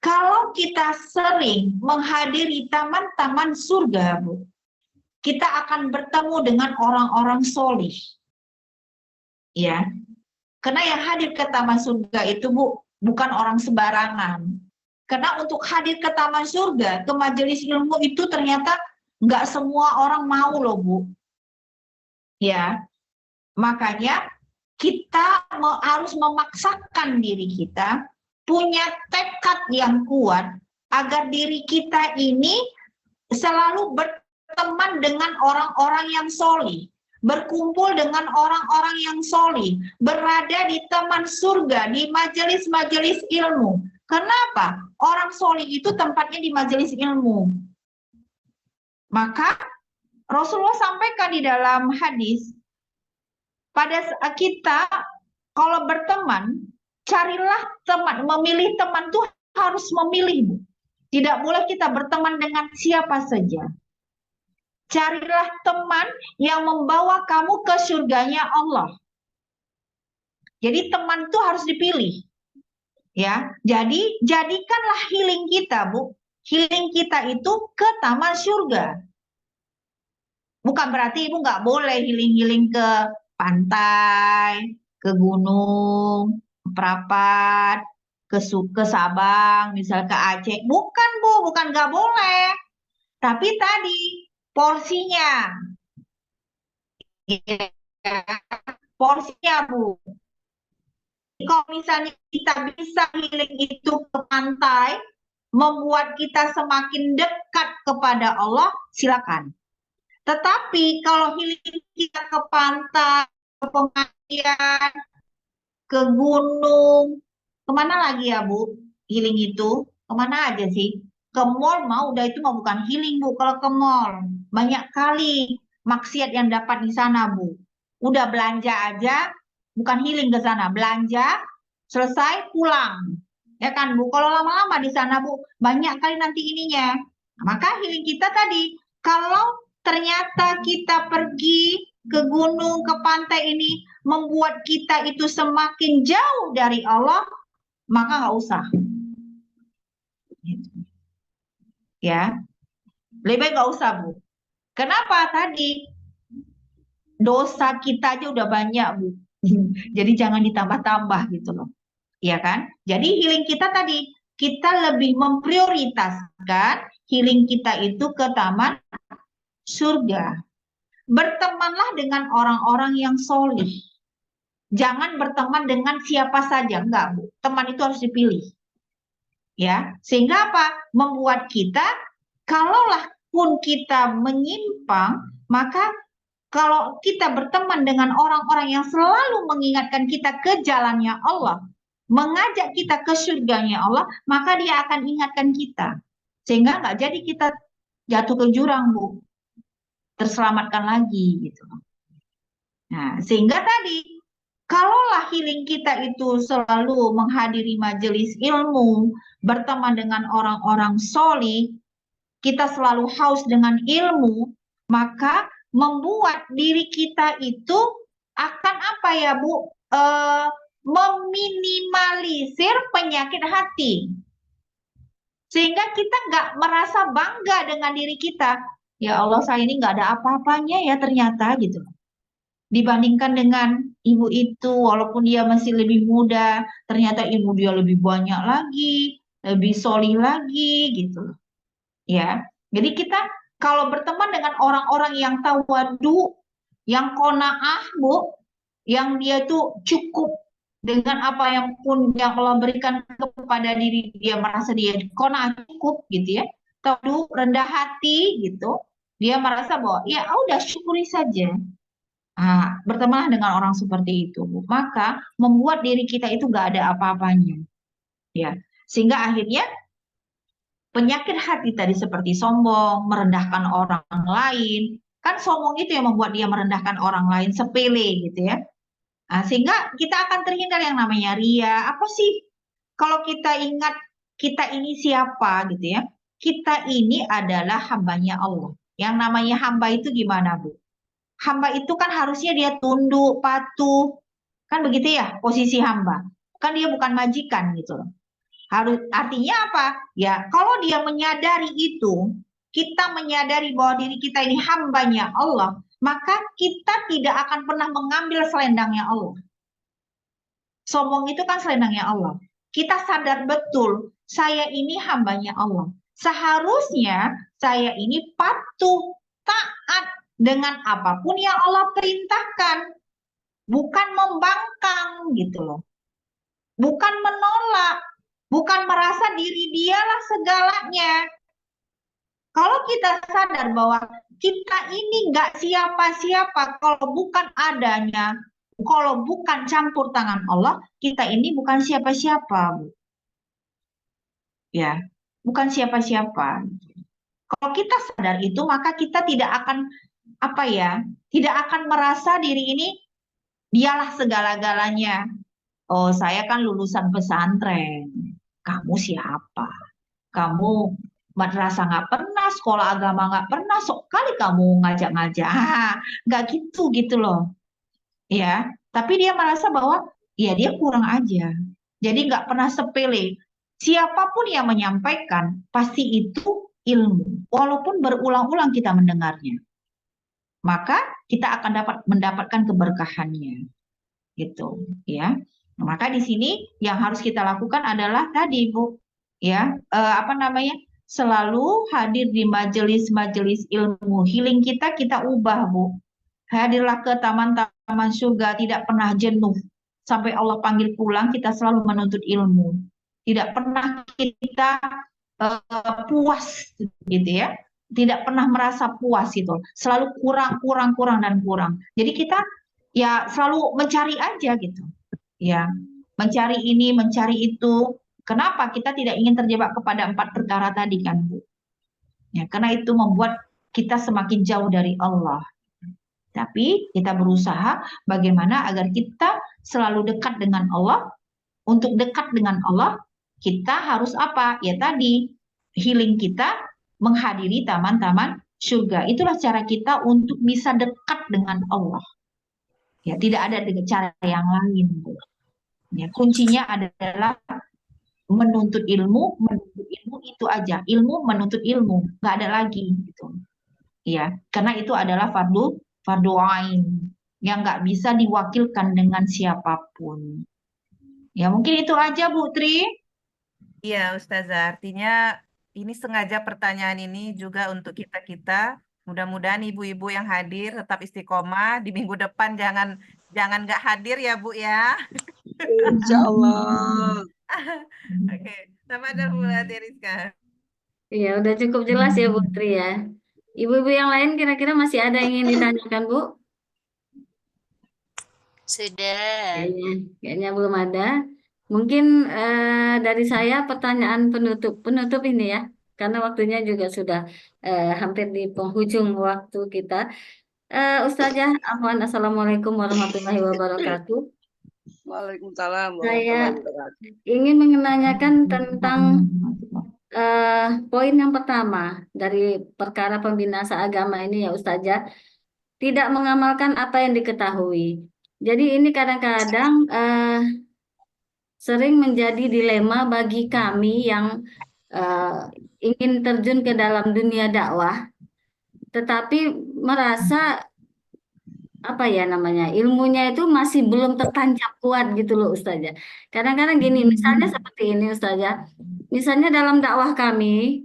Kalau kita sering menghadiri taman-taman surga, Bu, kita akan bertemu dengan orang-orang solih. Ya. Karena yang hadir ke taman surga itu, Bu, bukan orang sembarangan. Karena untuk hadir ke taman surga, ke majelis ilmu itu ternyata nggak semua orang mau loh, Bu. Ya. Makanya kita harus memaksakan diri kita punya tekad yang kuat agar diri kita ini selalu berteman dengan orang-orang yang solih, berkumpul dengan orang-orang yang solih, berada di taman surga, di majelis-majelis ilmu. Kenapa? Orang solih itu tempatnya di majelis ilmu. Maka Rasulullah sampaikan di dalam hadis, pada saat kita kalau berteman, carilah teman, memilih teman tuh harus memilih, Bu. Tidak boleh kita berteman dengan siapa saja. Carilah teman yang membawa kamu ke surganya Allah. Jadi teman tuh harus dipilih. Ya, jadi jadikanlah healing kita, Bu. Healing kita itu ke taman surga. Bukan berarti Ibu nggak boleh healing-healing ke pantai, ke gunung, Perapat, ke Sabang, misal ke Aceh. Bukan Bu, bukan nggak boleh. Tapi tadi porsinya, porsinya Bu. Kalau misalnya kita bisa healing itu ke pantai, membuat kita semakin dekat kepada Allah, silakan. Tetapi kalau healing kita ke pantai, ke pengajian, ke gunung, Kemana lagi ya Bu? Healing itu kemana aja sih? Ke mall mau, udah itu mah bukan healing Bu. Kalau ke mall banyak kali maksiat yang dapat di sana Bu. Udah belanja aja, bukan healing ke sana. Belanja, selesai pulang. Ya kan Bu? Kalau lama-lama di sana Bu, banyak kali nanti ininya. Maka healing kita tadi, kalau ternyata kita pergi ke gunung, ke pantai ini membuat kita itu semakin jauh dari Allah, maka nggak usah. Ya, lebih baik nggak usah Bu. Kenapa tadi? Dosa kita aja udah banyak Bu. Jadi jangan ditambah-tambah gitu loh. Ya kan? Jadi healing kita tadi, kita lebih memprioritaskan healing kita itu ke taman surga. Bertemanlah dengan orang-orang yang solih. Jangan berteman dengan siapa saja, enggak Bu. Teman itu harus dipilih. Ya, sehingga apa? Membuat kita, kalaulah pun kita menyimpang, maka kalau kita berteman dengan orang-orang yang selalu mengingatkan kita ke jalannya Allah, mengajak kita ke surganya Allah, maka dia akan ingatkan kita. Sehingga nggak jadi kita jatuh ke jurang, Bu. Terselamatkan lagi gitu. Nah, sehingga tadi kalaulah healing kita itu selalu menghadiri majelis ilmu, berteman dengan orang-orang solih, kita selalu haus dengan ilmu, maka membuat diri kita itu akan apa ya Bu? Meminimalisir penyakit hati. Sehingga kita nggak merasa bangga dengan diri kita. Ya Allah, saya ini nggak ada apa-apanya ya ternyata gitu. Dibandingkan dengan ibu itu, walaupun dia masih lebih muda, ternyata ilmu dia lebih banyak lagi, lebih solih lagi gitu. Ya, jadi kita kalau berteman dengan orang-orang yang tawadu, yang qanaah Bu, yang dia itu cukup dengan apa yang pun yang Allah berikan kepada diri dia, merasa dia qanaah cukup gitu ya, tawadu, rendah hati gitu, dia merasa bahwa ya udah syukuri saja. Nah, berteman dengan orang seperti itu, Bu. Maka membuat diri kita itu gak ada apa-apanya, ya. Sehingga akhirnya penyakit hati tadi seperti sombong, merendahkan orang lain, kan sombong itu yang membuat dia merendahkan orang lain, sepele gitu ya. Nah, sehingga kita akan terhindar yang namanya ria. Apa sih? Kalau kita ingat kita ini siapa gitu ya? Kita ini adalah hambanya Allah. Yang namanya hamba itu gimana, Bu? Hamba itu kan harusnya dia tunduk, patuh. Kan begitu ya posisi hamba. Kan dia bukan majikan gitu loh. Artinya apa? Ya, kalau dia menyadari itu, kita menyadari bahwa diri kita ini hambanya Allah, maka kita tidak akan pernah mengambil selendangnya Allah. Sombong itu kan selendangnya Allah. Kita sadar betul, saya ini hambanya Allah. Seharusnya saya ini patuh, taat dengan apapun yang Allah perintahkan. Bukan membangkang gitu loh. Bukan menolak. Bukan merasa diri dialah segalanya. Kalau kita sadar bahwa kita ini nggak siapa-siapa kalau bukan adanya, kalau bukan campur tangan Allah, kita ini bukan siapa-siapa, Bu. Ya, bukan siapa-siapa. Kalau kita sadar itu, maka kita tidak akan apa ya, tidak akan merasa diri ini dialah segala-galanya. Oh, saya kan lulusan pesantren. Kamu siapa? Kamu madrasah nggak pernah, sekolah agama nggak pernah, sok kali kamu ngajak-ngajak. Nggak gitu loh. Ya, tapi dia merasa bahwa ya dia kurang aja. Jadi nggak pernah sepele. Siapapun yang menyampaikan, pasti itu ilmu. Walaupun berulang-ulang kita mendengarnya. Maka kita akan mendapatkan keberkahannya. Gitu, ya. Maka di sini yang harus kita lakukan adalah tadi, Bu, ya, selalu hadir di majelis-majelis ilmu. Healing kita ubah, Bu. Hadirlah ke taman-taman surga, tidak pernah jenuh. Sampai Allah panggil pulang, kita selalu menuntut ilmu. Tidak pernah kita puas, gitu ya. Tidak pernah merasa puas itu. Selalu kurang dan kurang. Jadi kita ya selalu mencari aja gitu. Ya, mencari ini, mencari itu. Kenapa kita tidak ingin terjebak kepada 4 perkara tadi kan, Bu? Ya, karena itu membuat kita semakin jauh dari Allah. Tapi kita berusaha bagaimana agar kita selalu dekat dengan Allah. Untuk dekat dengan Allah, kita harus apa? Ya tadi, healing kita menghadiri taman-taman surga. Itulah cara kita untuk bisa dekat dengan Allah. Ya, tidak ada dengan cara yang lain, Bu. Ya, kuncinya adalah menuntut ilmu itu aja. Ilmu menuntut ilmu, nggak ada lagi gitu. Ya, karena itu adalah fardu ain yang nggak bisa diwakilkan dengan siapapun. Ya, mungkin itu aja, Bu Tri. Iya, Ustazah. Artinya ini sengaja pertanyaan ini juga untuk kita-kita. Mudah-mudahan ibu-ibu yang hadir tetap istiqomah. Di minggu depan jangan nggak hadir ya, Bu ya. Insya Allah. Oke, sama ada Bu Ati Rizka. Iya, udah cukup jelas ya Bu Tri ya. Ibu-ibu yang lain kira-kira masih ada yang ingin ditanyakan Bu? Sudah. Kayaknya belum ada. Mungkin dari saya pertanyaan penutup ini ya, karena waktunya juga sudah hampir di penghujung waktu kita. Ustazah Afwan, Assalamualaikum warahmatullahi wabarakatuh. Waalaikumsalam Saya warahmatullahi wabarakatuh. ingin menanyakan tentang poin yang pertama dari perkara pembinaan agama ini ya Ustazah, tidak mengamalkan apa yang diketahui. Jadi ini kadang-kadang sering menjadi dilema bagi kami yang ingin terjun ke dalam dunia dakwah, tetapi merasa apa ya namanya ilmunya itu masih belum tertancap kuat gitu loh Ustazah. Kadang-kadang gini, misalnya seperti ini Ustazah, misalnya dalam dakwah kami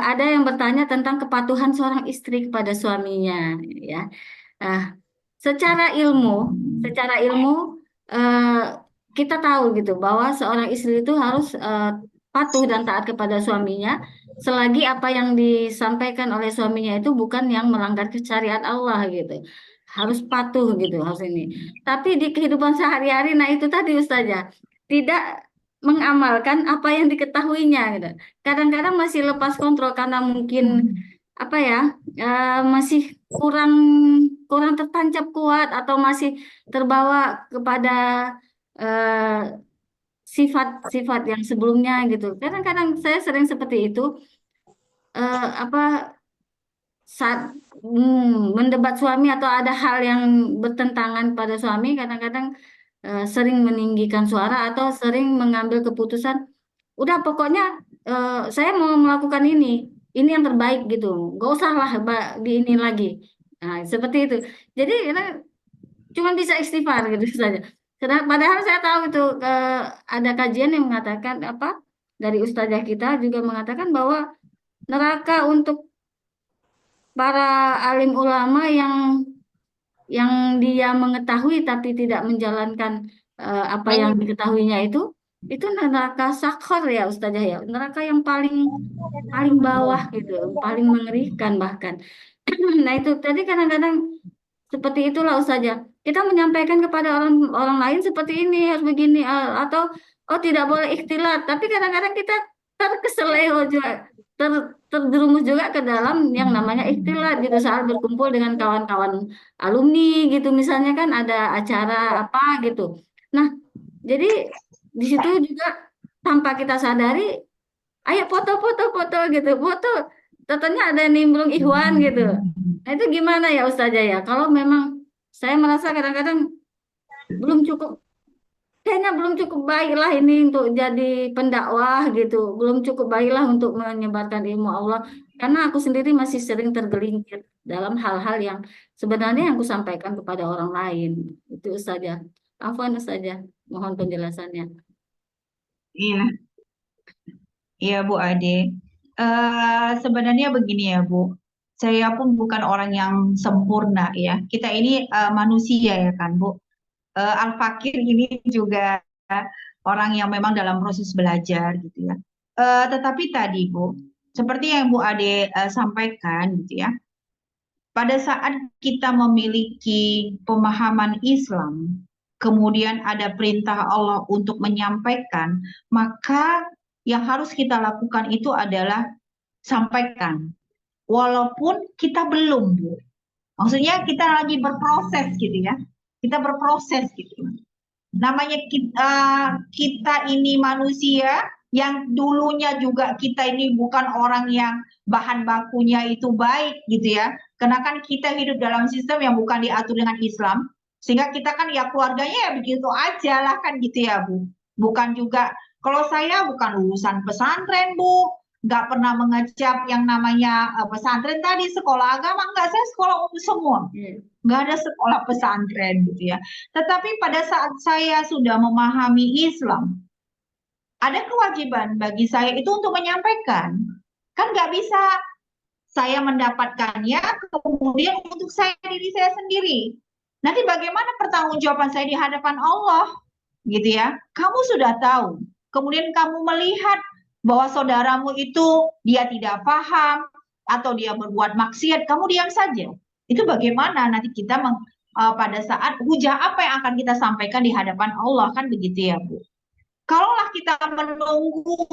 ada yang bertanya tentang kepatuhan seorang istri kepada suaminya, ya. Nah, secara ilmu eh, kita tahu gitu bahwa seorang istri itu harus patuh dan taat kepada suaminya selagi apa yang disampaikan oleh suaminya itu bukan yang melanggar syariat Allah gitu. Harus patuh gitu harus ini. Tapi di kehidupan sehari-hari nah itu tadi Ustazah tidak mengamalkan apa yang diketahuinya gitu. Kadang-kadang masih lepas kontrol karena mungkin apa ya masih kurang kurang tertancap kuat atau masih terbawa kepada eh, sifat-sifat yang sebelumnya gitu. Kadang-kadang saya sering seperti itu apa saat mendebat suami atau ada hal yang bertentangan pada suami kadang-kadang sering meninggikan suara atau sering mengambil keputusan udah pokoknya saya mau melakukan ini yang terbaik gitu gak usah lah di ini lagi nah seperti itu jadi kita cuma bisa istighfar gitu saja padahal saya tahu itu ada kajian yang mengatakan apa dari ustazah kita juga mengatakan bahwa neraka untuk para alim ulama yang dia mengetahui tapi tidak menjalankan apa yang diketahuinya itu neraka sakhar ya Ustazah ya neraka yang paling paling bawah gitu paling mengerikan bahkan nah itu tadi kadang-kadang seperti itulah Ustazah kita menyampaikan kepada orang orang lain seperti ini harus begini atau oh tidak boleh ikhtilat tapi kadang-kadang kita terkeseleo juga terjerumus juga ke dalam yang namanya ikhtilat gitu saat berkumpul dengan kawan-kawan alumni gitu misalnya kan ada acara apa gitu. Nah, jadi di situ juga tanpa kita sadari, ayo foto-foto gitu, foto. Tentunya ada nimbrung ikhwan gitu. Nah, itu gimana ya Ustazah ya? Kalau memang saya merasa kadang-kadang belum cukup kayaknya belum cukup baiklah ini untuk jadi pendakwah gitu. Belum cukup baiklah untuk menyebarkan ilmu Allah. Karena aku sendiri masih sering tergelincir dalam hal-hal yang sebenarnya yang aku sampaikan kepada orang lain. Itu saja. Afwan saja. Mohon penjelasannya. Iya, iya Bu Ade. Sebenarnya begini ya Bu, saya pun bukan orang yang sempurna ya. Kita ini manusia ya kan Bu. Al-Fakir ini juga orang yang memang dalam proses belajar gitu ya. Tetapi tadi Bu, seperti yang Bu Ade sampaikan gitu ya, pada saat kita memiliki pemahaman Islam, kemudian ada perintah Allah untuk menyampaikan, maka yang harus kita lakukan itu adalah sampaikan. Walaupun kita belum, Bu. Maksudnya kita lagi berproses gitu ya. Kita berproses gitu. Namanya kita ini manusia yang dulunya juga kita ini bukan orang yang bahan bakunya itu baik gitu ya. Karena kan kita hidup dalam sistem yang bukan diatur dengan Islam. Sehingga kita kan ya keluarganya ya begitu aja lah kan gitu ya Bu. Bukan juga, kalau saya bukan lulusan pesantren Bu. Nggak pernah mengecap yang namanya pesantren tadi, sekolah agama. Enggak, saya sekolah umum semua. Nggak ada sekolah pesantren gitu ya. Tetapi pada saat saya sudah memahami Islam, ada kewajiban bagi saya itu untuk menyampaikan. Kan nggak bisa saya mendapatkannya, kemudian untuk diri saya sendiri. Nanti bagaimana pertanggungjawaban saya di hadapan Allah? Gitu ya. Kamu sudah tahu. Kemudian kamu melihat bahwa saudaramu itu dia tidak paham atau dia berbuat maksiat, kamu diam saja. Itu bagaimana nanti kita pada saat hujah apa yang akan kita sampaikan di hadapan Allah, kan begitu ya Bu. Kalaulah kita menunggu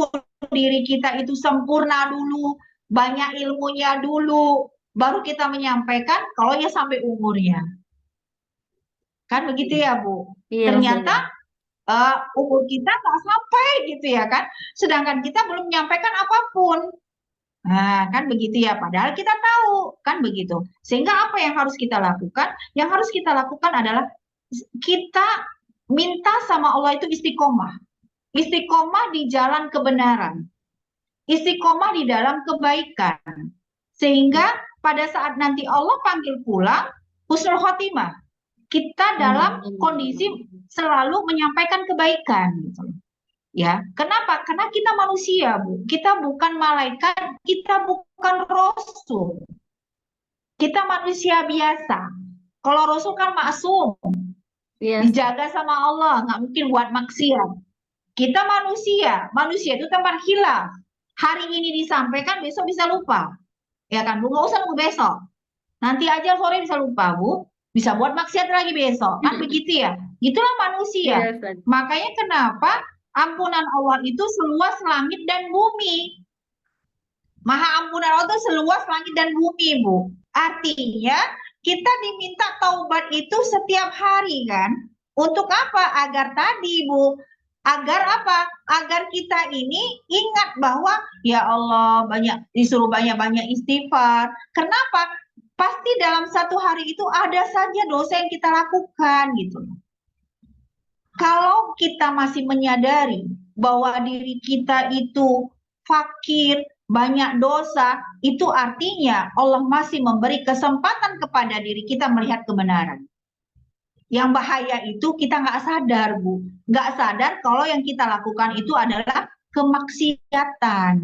diri kita itu sempurna dulu, banyak ilmunya dulu, baru kita menyampaikan, kalau ya sampai umurnya. Kan begitu ya Bu. Iya, Ternyata umur kita nggak sampai gitu ya kan. Sedangkan kita belum menyampaikan apapun. Nah, kan begitu ya. Padahal kita tahu, kan begitu. Sehingga apa yang harus kita lakukan? Yang harus kita lakukan adalah kita minta sama Allah itu istiqomah. Istiqomah di jalan kebenaran. Istiqomah di dalam kebaikan. Sehingga pada saat nanti Allah panggil pulang, husnul khotimah. Kita dalam kondisi selalu menyampaikan kebaikan gitu. Ya, kenapa? Karena kita manusia, Bu. Kita bukan malaikat, kita bukan rasul. Kita manusia biasa. Kalau rasul kan maksum, Iya, dijaga sama Allah, nggak mungkin buat maksiat. Kita manusia, manusia itu tempat hilaf. Hari ini disampaikan, besok bisa lupa. Ya kan, Bu? Nggak usah nunggu besok. Nanti aja sore bisa lupa, Bu. Bisa buat maksiat lagi besok. Kan begitu ya? Itulah manusia. iya, Ustaz. Makanya kenapa ampunan Allah itu seluas langit dan bumi. Maha ampunan Allah itu seluas langit dan bumi, Bu. Artinya kita diminta taubat itu setiap hari kan? Untuk apa? Agar tadi, Bu. Agar apa? Agar kita ini ingat bahwa ya Allah disuruh banyak-banyak istighfar. Kenapa? Pasti dalam satu hari itu ada saja dosa yang kita lakukan gitu. Kalau kita masih menyadari bahwa diri kita itu fakir, banyak dosa, itu artinya Allah masih memberi kesempatan kepada diri kita melihat kebenaran. Yang bahaya itu kita nggak sadar, Bu. Nggak sadar kalau yang kita lakukan itu adalah kemaksiatan.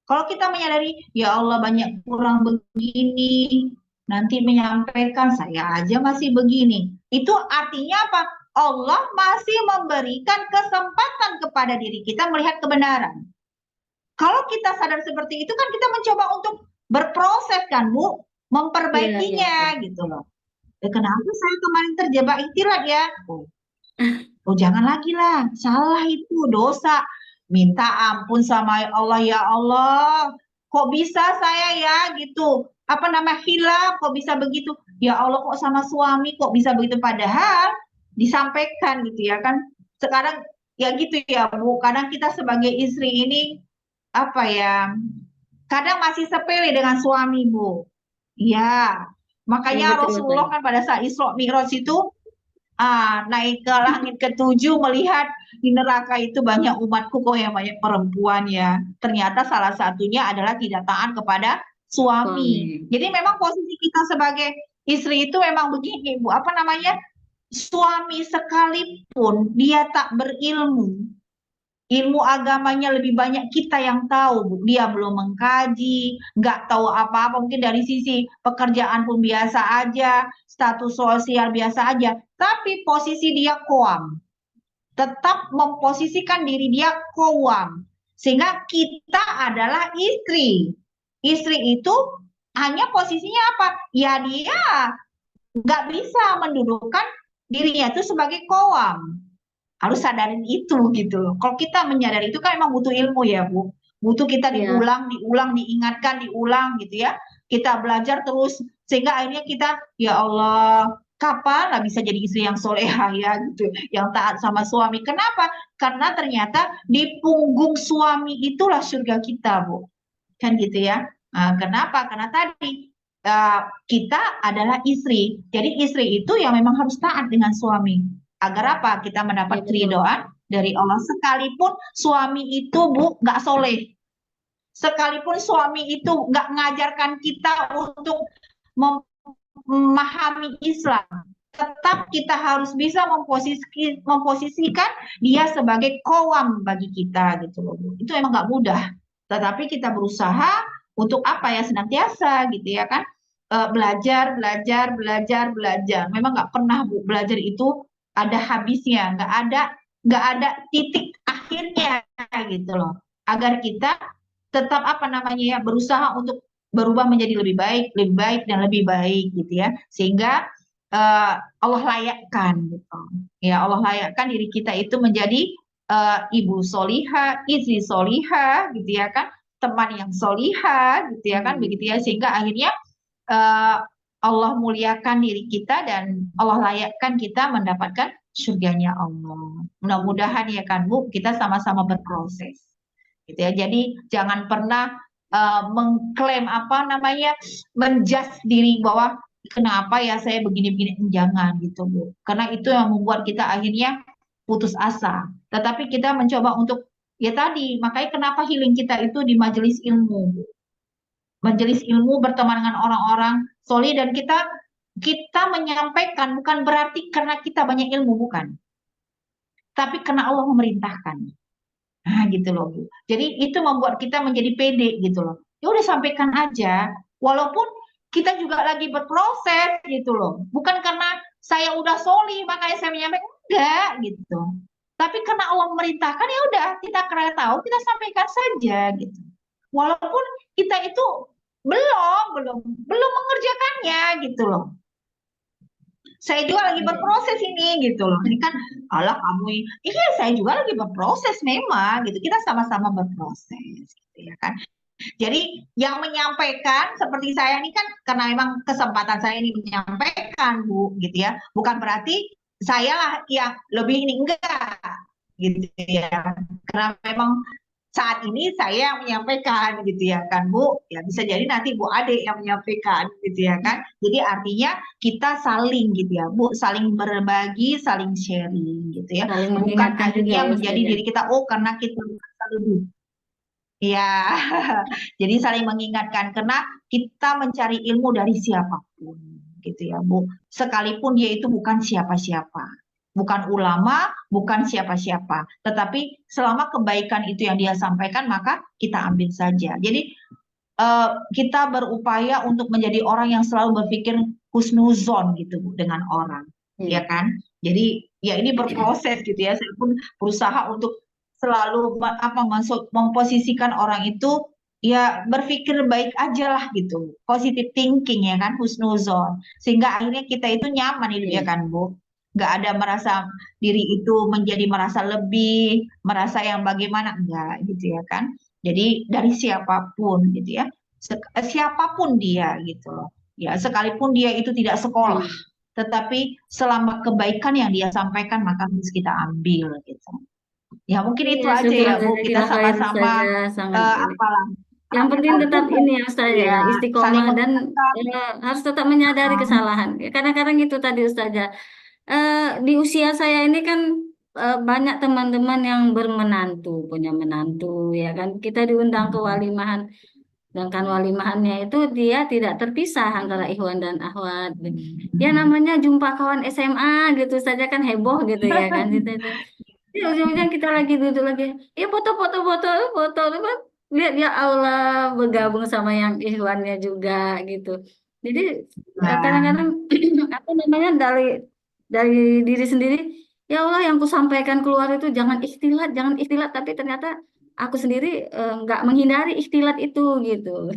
Kalau kita menyadari, ya Allah banyak kurang begini, nanti menyampaikan saya aja masih begini. Itu artinya apa? Allah masih memberikan kesempatan kepada diri kita melihat kebenaran. Kalau kita sadar seperti itu kan kita mencoba untuk berproses kan Bu, memperbaikinya gitu loh. Kenapa saya kemarin terjebak ikhtilat ya? Oh jangan lagi lah, salah itu dosa. Minta ampun sama Allah, ya Allah. Kok bisa saya ya gitu? Apa nama hilaf? Kok bisa begitu? Ya Allah kok sama suami kok bisa begitu? Padahal disampaikan gitu ya kan. Sekarang ya gitu ya Bu. Kadang kita sebagai istri ini apa ya? Kadang masih sepele dengan suami Bu. Ya, makanya betul, Rasulullah kan pada saat Isra Mi'raj itu naik ke langit ke-7 melihat di neraka itu banyak umatku kok yang banyak perempuan ya. Ternyata salah satunya adalah tidak taat kepada suami. Jadi memang posisi kita sebagai istri itu memang begini Bu, apa namanya? Suami sekalipun dia tak berilmu, ilmu agamanya lebih banyak kita yang tahu, Bu. Dia belum mengkaji, nggak tahu apa-apa, mungkin dari sisi pekerjaan pun biasa aja, status sosial biasa aja, tapi posisi dia qawam. Tetap memposisikan diri dia qawam. Sehingga kita adalah istri. Istri itu hanya posisinya apa? Ya dia nggak bisa mendudukan dirinya itu sebagai qawam. Harus sadarin itu gitu loh. Kalau kita menyadari itu kan emang butuh ilmu ya, Bu. Butuh kita Iya, diulang, diingatkan, diulang gitu ya. Kita belajar terus sehingga akhirnya kita, ya Allah, kapan lah bisa jadi istri yang solehah ya gitu, yang taat sama suami. Kenapa? Karena ternyata di punggung suami itulah surga kita, Bu. Kan gitu ya. Nah, kenapa? Karena tadi kita adalah istri. Jadi istri itu yang memang harus taat dengan suami. Agar apa? Kita iya mendapat betul. keridhaan dari Allah. Sekalipun suami itu, Bu, nggak soleh. Sekalipun suami itu nggak mengajarkan kita untuk memahami Islam. Tetap kita harus bisa memposisikan dia sebagai kowam bagi kita gitu loh, Bu. Itu emang nggak mudah. Tetapi kita berusaha untuk apa ya, senantiasa gitu ya kan. Belajar, belajar, belajar, belajar. Memang nggak pernah, Bu, belajar itu ada habisnya, nggak ada titik akhirnya gitu loh. Agar kita tetap apa namanya ya, berusaha untuk berubah menjadi lebih baik dan lebih baik gitu ya. Sehingga Allah layakkan gitu. Ya, Allah layakkan diri kita itu menjadi ibu soliha, istri soliha gitu ya kan, teman yang soliha gitu ya kan, begitu ya, sehingga akhirnya eh, Allah muliakan diri kita dan Allah layakkan kita mendapatkan surganya Allah. Mudah-mudahan ya kan, Bu, kita sama-sama berproses gitu ya. Jadi jangan pernah mengklaim apa namanya, menjudge diri bahwa kenapa ya saya begini-begini, jangan gitu, Bu. Karena itu yang membuat kita akhirnya putus asa. Tetapi kita mencoba untuk, ya tadi, makanya kenapa healing kita itu di majelis ilmu, Bu. Majelis ilmu, berteman dengan orang-orang soleh, dan kita menyampaikan bukan berarti karena kita banyak ilmu, bukan. Tapi karena Allah memerintahkan. Nah, gitu loh, Bu. Jadi itu membuat kita menjadi pede gitu loh. Ya udah, sampaikan aja. Walaupun kita juga lagi berproses gitu loh. Bukan karena saya udah soli makanya saya menyampaikan, enggak gitu. Tapi karena Allah memerintahkan, ya udah, kita karena tahu kita sampaikan saja gitu. Walaupun kita itu belum belum belum mengerjakannya gitu loh. Saya juga lagi Iya. berproses ini gitu loh. Ini kan, Allah kamu, iya saya juga lagi berproses memang gitu. Kita sama-sama berproses gitu ya kan. Jadi yang menyampaikan seperti saya ini kan karena memang kesempatan saya ini menyampaikan, Bu, gitu ya. Bukan berarti saya lah yang lebih ini, enggak gitu ya. Karena memang saat ini saya yang menyampaikan gitu ya kan, Bu. Ya bisa jadi nanti Bu Ade yang menyampaikan gitu ya kan. Jadi artinya kita saling gitu ya, Bu, saling berbagi, saling sharing gitu ya. Saling Bukan mengingatkan juga akhirnya ya menjadi Ustazah. diri kita, oh karena kita merasa lebih. Ya, jadi saling mengingatkan karena kita mencari ilmu dari siapapun gitu ya, Bu. Sekalipun dia itu bukan siapa-siapa, bukan ulama, bukan siapa-siapa, tetapi selama kebaikan itu yang dia sampaikan, maka kita ambil saja. Jadi kita berupaya untuk menjadi orang yang selalu berpikir husnuzon gitu, Bu, dengan orang, ya Iya. kan? Jadi ya ini berproses gitu ya. Saya pun berusaha untuk selalu memposisikan orang itu ya berpikir baik aja lah gitu, positive thinking ya kan, husnuzon, sehingga akhirnya kita itu nyaman itu ya Iya. kan, Bu. Nggak ada merasa diri itu menjadi merasa lebih, merasa yang bagaimana, enggak gitu ya kan. Jadi dari siapapun gitu ya, siapapun dia gitu loh. Ya, sekalipun dia itu tidak sekolah, Iya. tetapi selama kebaikan yang dia sampaikan maka harus kita ambil gitu. Ya mungkin itu Iya, aja syukur ya, Bu. Kita jazakallah khair sama-sama Ustazah, sangat ini. apalah, Yang penting tetap ini ya Ustazah, ya saling istiqomah dan mengingatkan. harus tetap menyadari uh, kesalahan. Ya, kadang-kadang itu tadi Ustazah. Di usia saya ini kan banyak teman-teman yang bermenantu, punya menantu, ya kan. Kita diundang ke walimahan, sedangkan walimahannya itu dia tidak terpisah antara ikhwan dan akhwat. Ya namanya jumpa kawan SMA gitu saja kan heboh gitu ya kan. Ya, ujung-ujung kita lagi duduk lagi, ya foto-foto foto foto apa? Lihat ya Allah bergabung sama yang ikhwannya juga gitu. Jadi nah, kadang-kadang apa namanya dari diri sendiri, ya Allah yang ku sampaikan keluar itu jangan ikhtilat, tapi ternyata aku sendiri nggak menghindari ikhtilat itu gitu.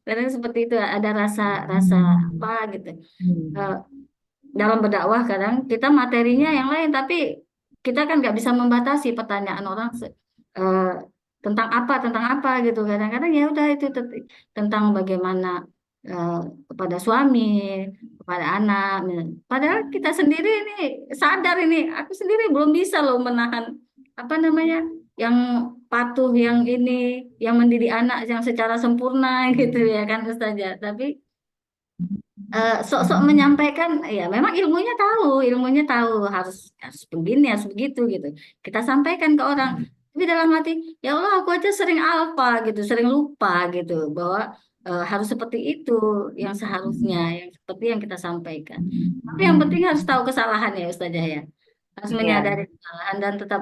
Kadang seperti itu ada rasa rasa apa gitu. Eh, dalam berdakwah kadang kita materinya yang lain, tapi kita kan nggak bisa membatasi pertanyaan orang eh, tentang apa gitu. Kadang-kadang ya udah itu tentang bagaimana eh, kepada suami, kepada anak. Padahal kita sendiri ini sadar ini, aku sendiri belum bisa loh menahan apa namanya yang patuh, yang ini, yang mendidik anak yang secara sempurna gitu ya kan Ustazah. Tapi sok-sok menyampaikan ya memang ilmunya tahu harus harus begini harus begitu gitu kita sampaikan ke orang tapi dalam hati ya Allah aku aja sering alpa gitu sering lupa gitu bahwa harus seperti itu yang seharusnya yang seperti yang kita sampaikan tapi yang penting harus tahu kesalahan ya Ustazah ya harus Iya, menyadari kesalahan dan tetap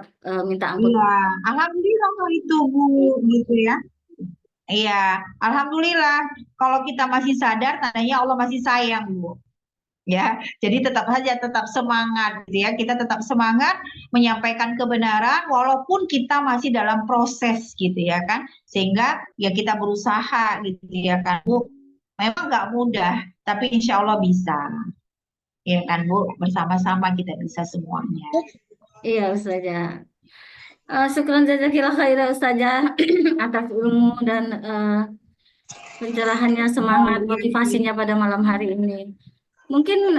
minta ampun. iya. Alhamdulillah kalau itu Bu, gitu ya. Iya, alhamdulillah kalau kita masih sadar, tandanya Allah masih sayang Bu. Ya, jadi tetap saja tetap semangat, gitu ya. Kita tetap semangat menyampaikan kebenaran, walaupun kita masih dalam proses, gitu ya kan. Sehingga ya kita berusaha, gitu ya kan Bu. Memang nggak mudah, tapi insya Allah bisa, ya kan Bu. Bersama-sama kita bisa semuanya. Iya Ustazah. Syukran jazakillah khairan Ustazah atas ilmu dan pencerahannya, Oh semangat, iya, motivasinya pada malam hari ini. Mungkin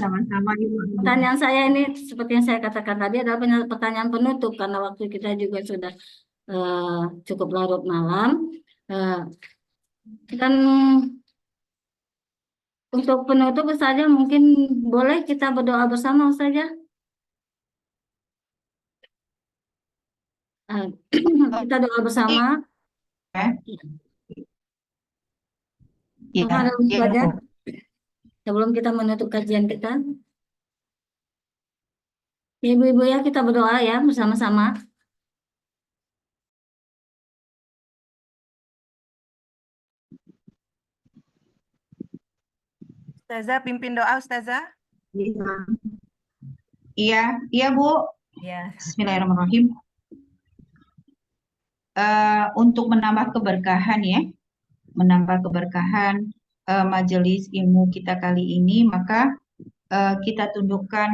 sama-sama Ibu. pertanyaan saya ini seperti yang saya katakan tadi adalah pertanyaan penutup karena waktu kita juga sudah eh, cukup larut malam. Eh, dan untuk penutup saja mungkin boleh kita berdoa bersama Ustazah. Eh, kita doa bersama Ya, kepada ya, Ustazah Bu. sebelum kita menutup kajian kita. Ya, Ibu-ibu ya kita berdoa ya bersama-sama. Ustazah pimpin doa Ustazah. Iya, iya Bu. Ya. Bismillahirrahmanirrahim. Untuk menambah keberkahan ya, menambah keberkahan majelis ilmu kita kali ini, maka kita tundukkan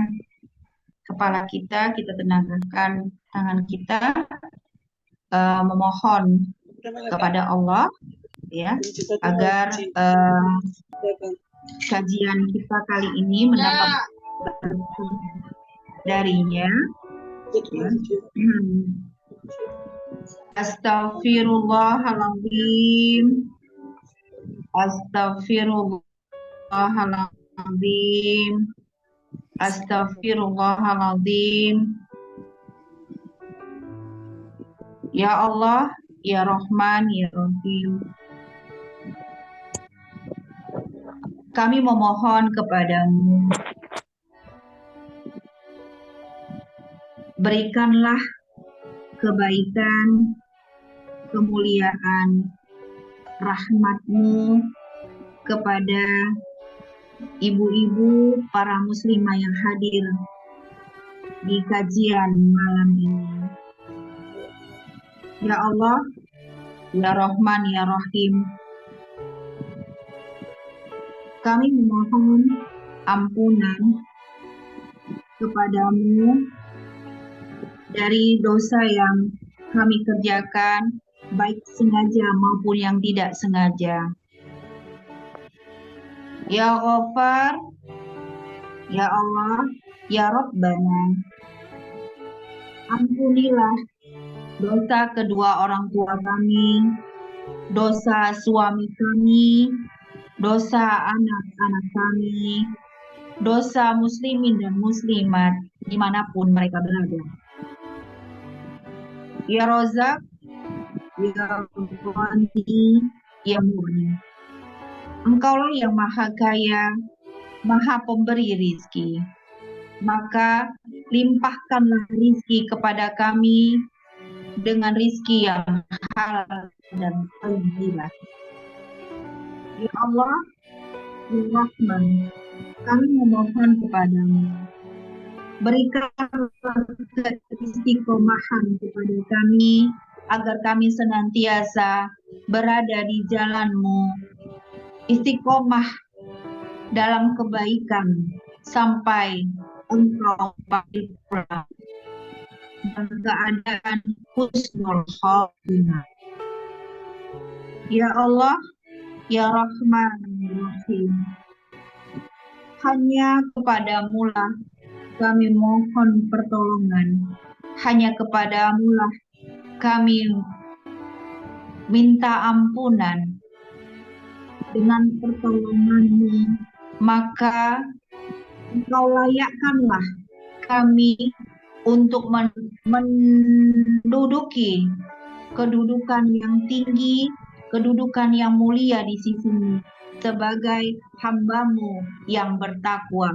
kepala kita tenangkan tangan kita, memohon kepada Allah ya, agar kajian kita kali ini mendapat berkah darinya. Ya. Astaghfirullahaladzim. Astaghfirullahaladzim. Astaghfirullahaladzim. Ya Allah, ya Rahman, ya Rahim. Kami memohon kepadamu, berikanlah kebaikan, kemuliaan, rahmat-Mu kepada ibu-ibu para muslimah yang hadir di kajian malam ini. Ya Allah, ya Rahman, ya Rahim, kami memohon ampunan kepadamu dari dosa yang kami kerjakan, baik sengaja maupun yang tidak sengaja. Ya Ghafar, ya Allah, ya Rabbana, ampunilah dosa kedua orang tua kami, dosa suami kami, dosa anak-anak kami, dosa muslimin dan muslimat dimanapun mereka berada. Ya Rozak, ya Ghani, ya Mu'min. Engkaulah yang maha kaya, maha pemberi rizki. Maka limpahkanlah rizki kepada kami dengan rizki yang halal dan thayyibah. Ya Allah, ya Rahman, kami memohon kepadamu, berikanlah keistiqomahan kepada kami, agar kami senantiasa berada di jalan-Mu, istiqomah dalam kebaikan, sampai Engkau panggil pulang dalam keadaan husnul khotimah. Ya Allah, ya Rahman, ya Rahim, hanya kepadamu lah kami mohon pertolongan, hanya kepadamu lah kami minta ampunan. Dengan pertolongan-Mu, maka Engkau layakkanlah kami untuk menduduki kedudukan yang tinggi, kedudukan yang mulia di sisi-Mu sebagai hamba-Mu yang bertakwa.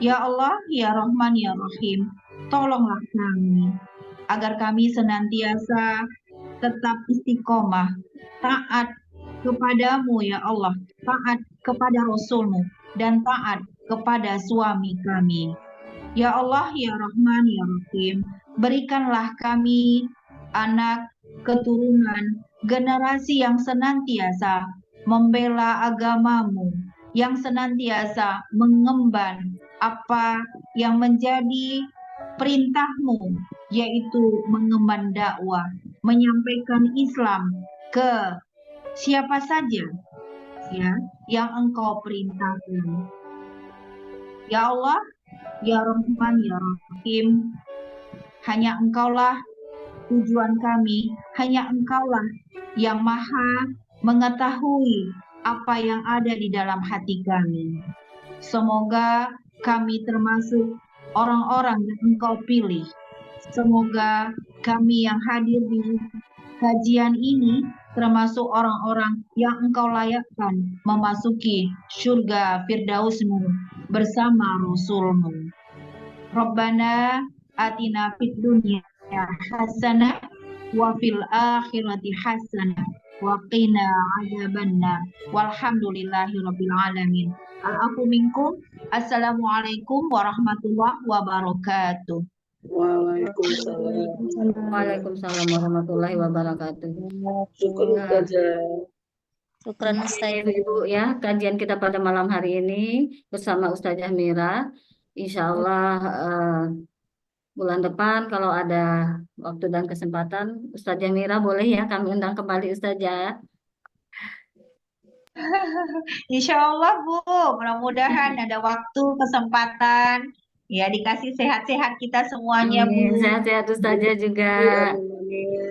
Ya Allah, ya Rahman, ya Rahim, tolonglah kami agar kami senantiasa tetap istiqomah, taat kepadamu ya Allah, taat kepada Rasul-Mu, dan taat kepada suami kami. Ya Allah, ya Rahman, ya Rahim, berikanlah kami anak, keturunan, generasi yang senantiasa membela agama-Mu, yang senantiasa mengemban apa yang menjadi perintah-Mu, yaitu mengemban dakwah, menyampaikan Islam ke siapa saja ya yang Engkau perintahkan. Ya Allah, ya Rahman, ya Rahim, hanya Engkaulah tujuan kami, hanya Engkaulah yang maha mengetahui apa yang ada di dalam hati kami. Semoga kami termasuk orang-orang yang Engkau pilih. Semoga kami yang hadir di kajian ini termasuk orang-orang yang Engkau layakkan memasuki surga Firdaus-Mu bersama Rasul-Mu. Rabbana atina fid dunya hasanah wa fil akhirati hasanah wa qina adzabannar. Walhamdulillahirabbil alamin. Al-afu minkum. Assalamualaikum warahmatullahi wabarakatuh. Waalaikumsalam. Waalaikumsalam warahmatullahi wabarakatuh. Syukur Ustazah. Syukran Ustazah. Ibu ya, kajian kita pada malam hari ini bersama Ustazah Mira. Insya Allah bulan depan kalau ada waktu dan kesempatan, Ustazah Mira boleh ya kami undang kembali Ustazah. Insya Allah Bu, mudah-mudahan ada waktu, kesempatan, ya dikasih sehat-sehat kita semuanya Amin. Bu. Sehat-sehat Ustazah juga.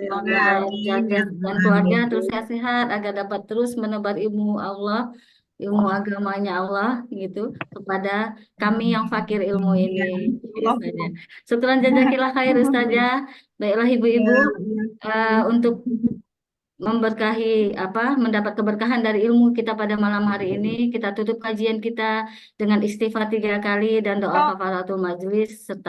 Semoga Ustazah dan keluarga terus sehat-sehat agar dapat terus menebar ilmu Allah, ilmu agamanya Allah gitu kepada kami yang fakir ilmu ini. Ustazah. Syukran jazakillah khair Ustazah. Baiklah ibu-ibu untuk memberkahi mendapat keberkahan dari ilmu kita pada malam hari ini, kita tutup kajian kita dengan istighfar 3 kali dan doa kafaratul majlis serta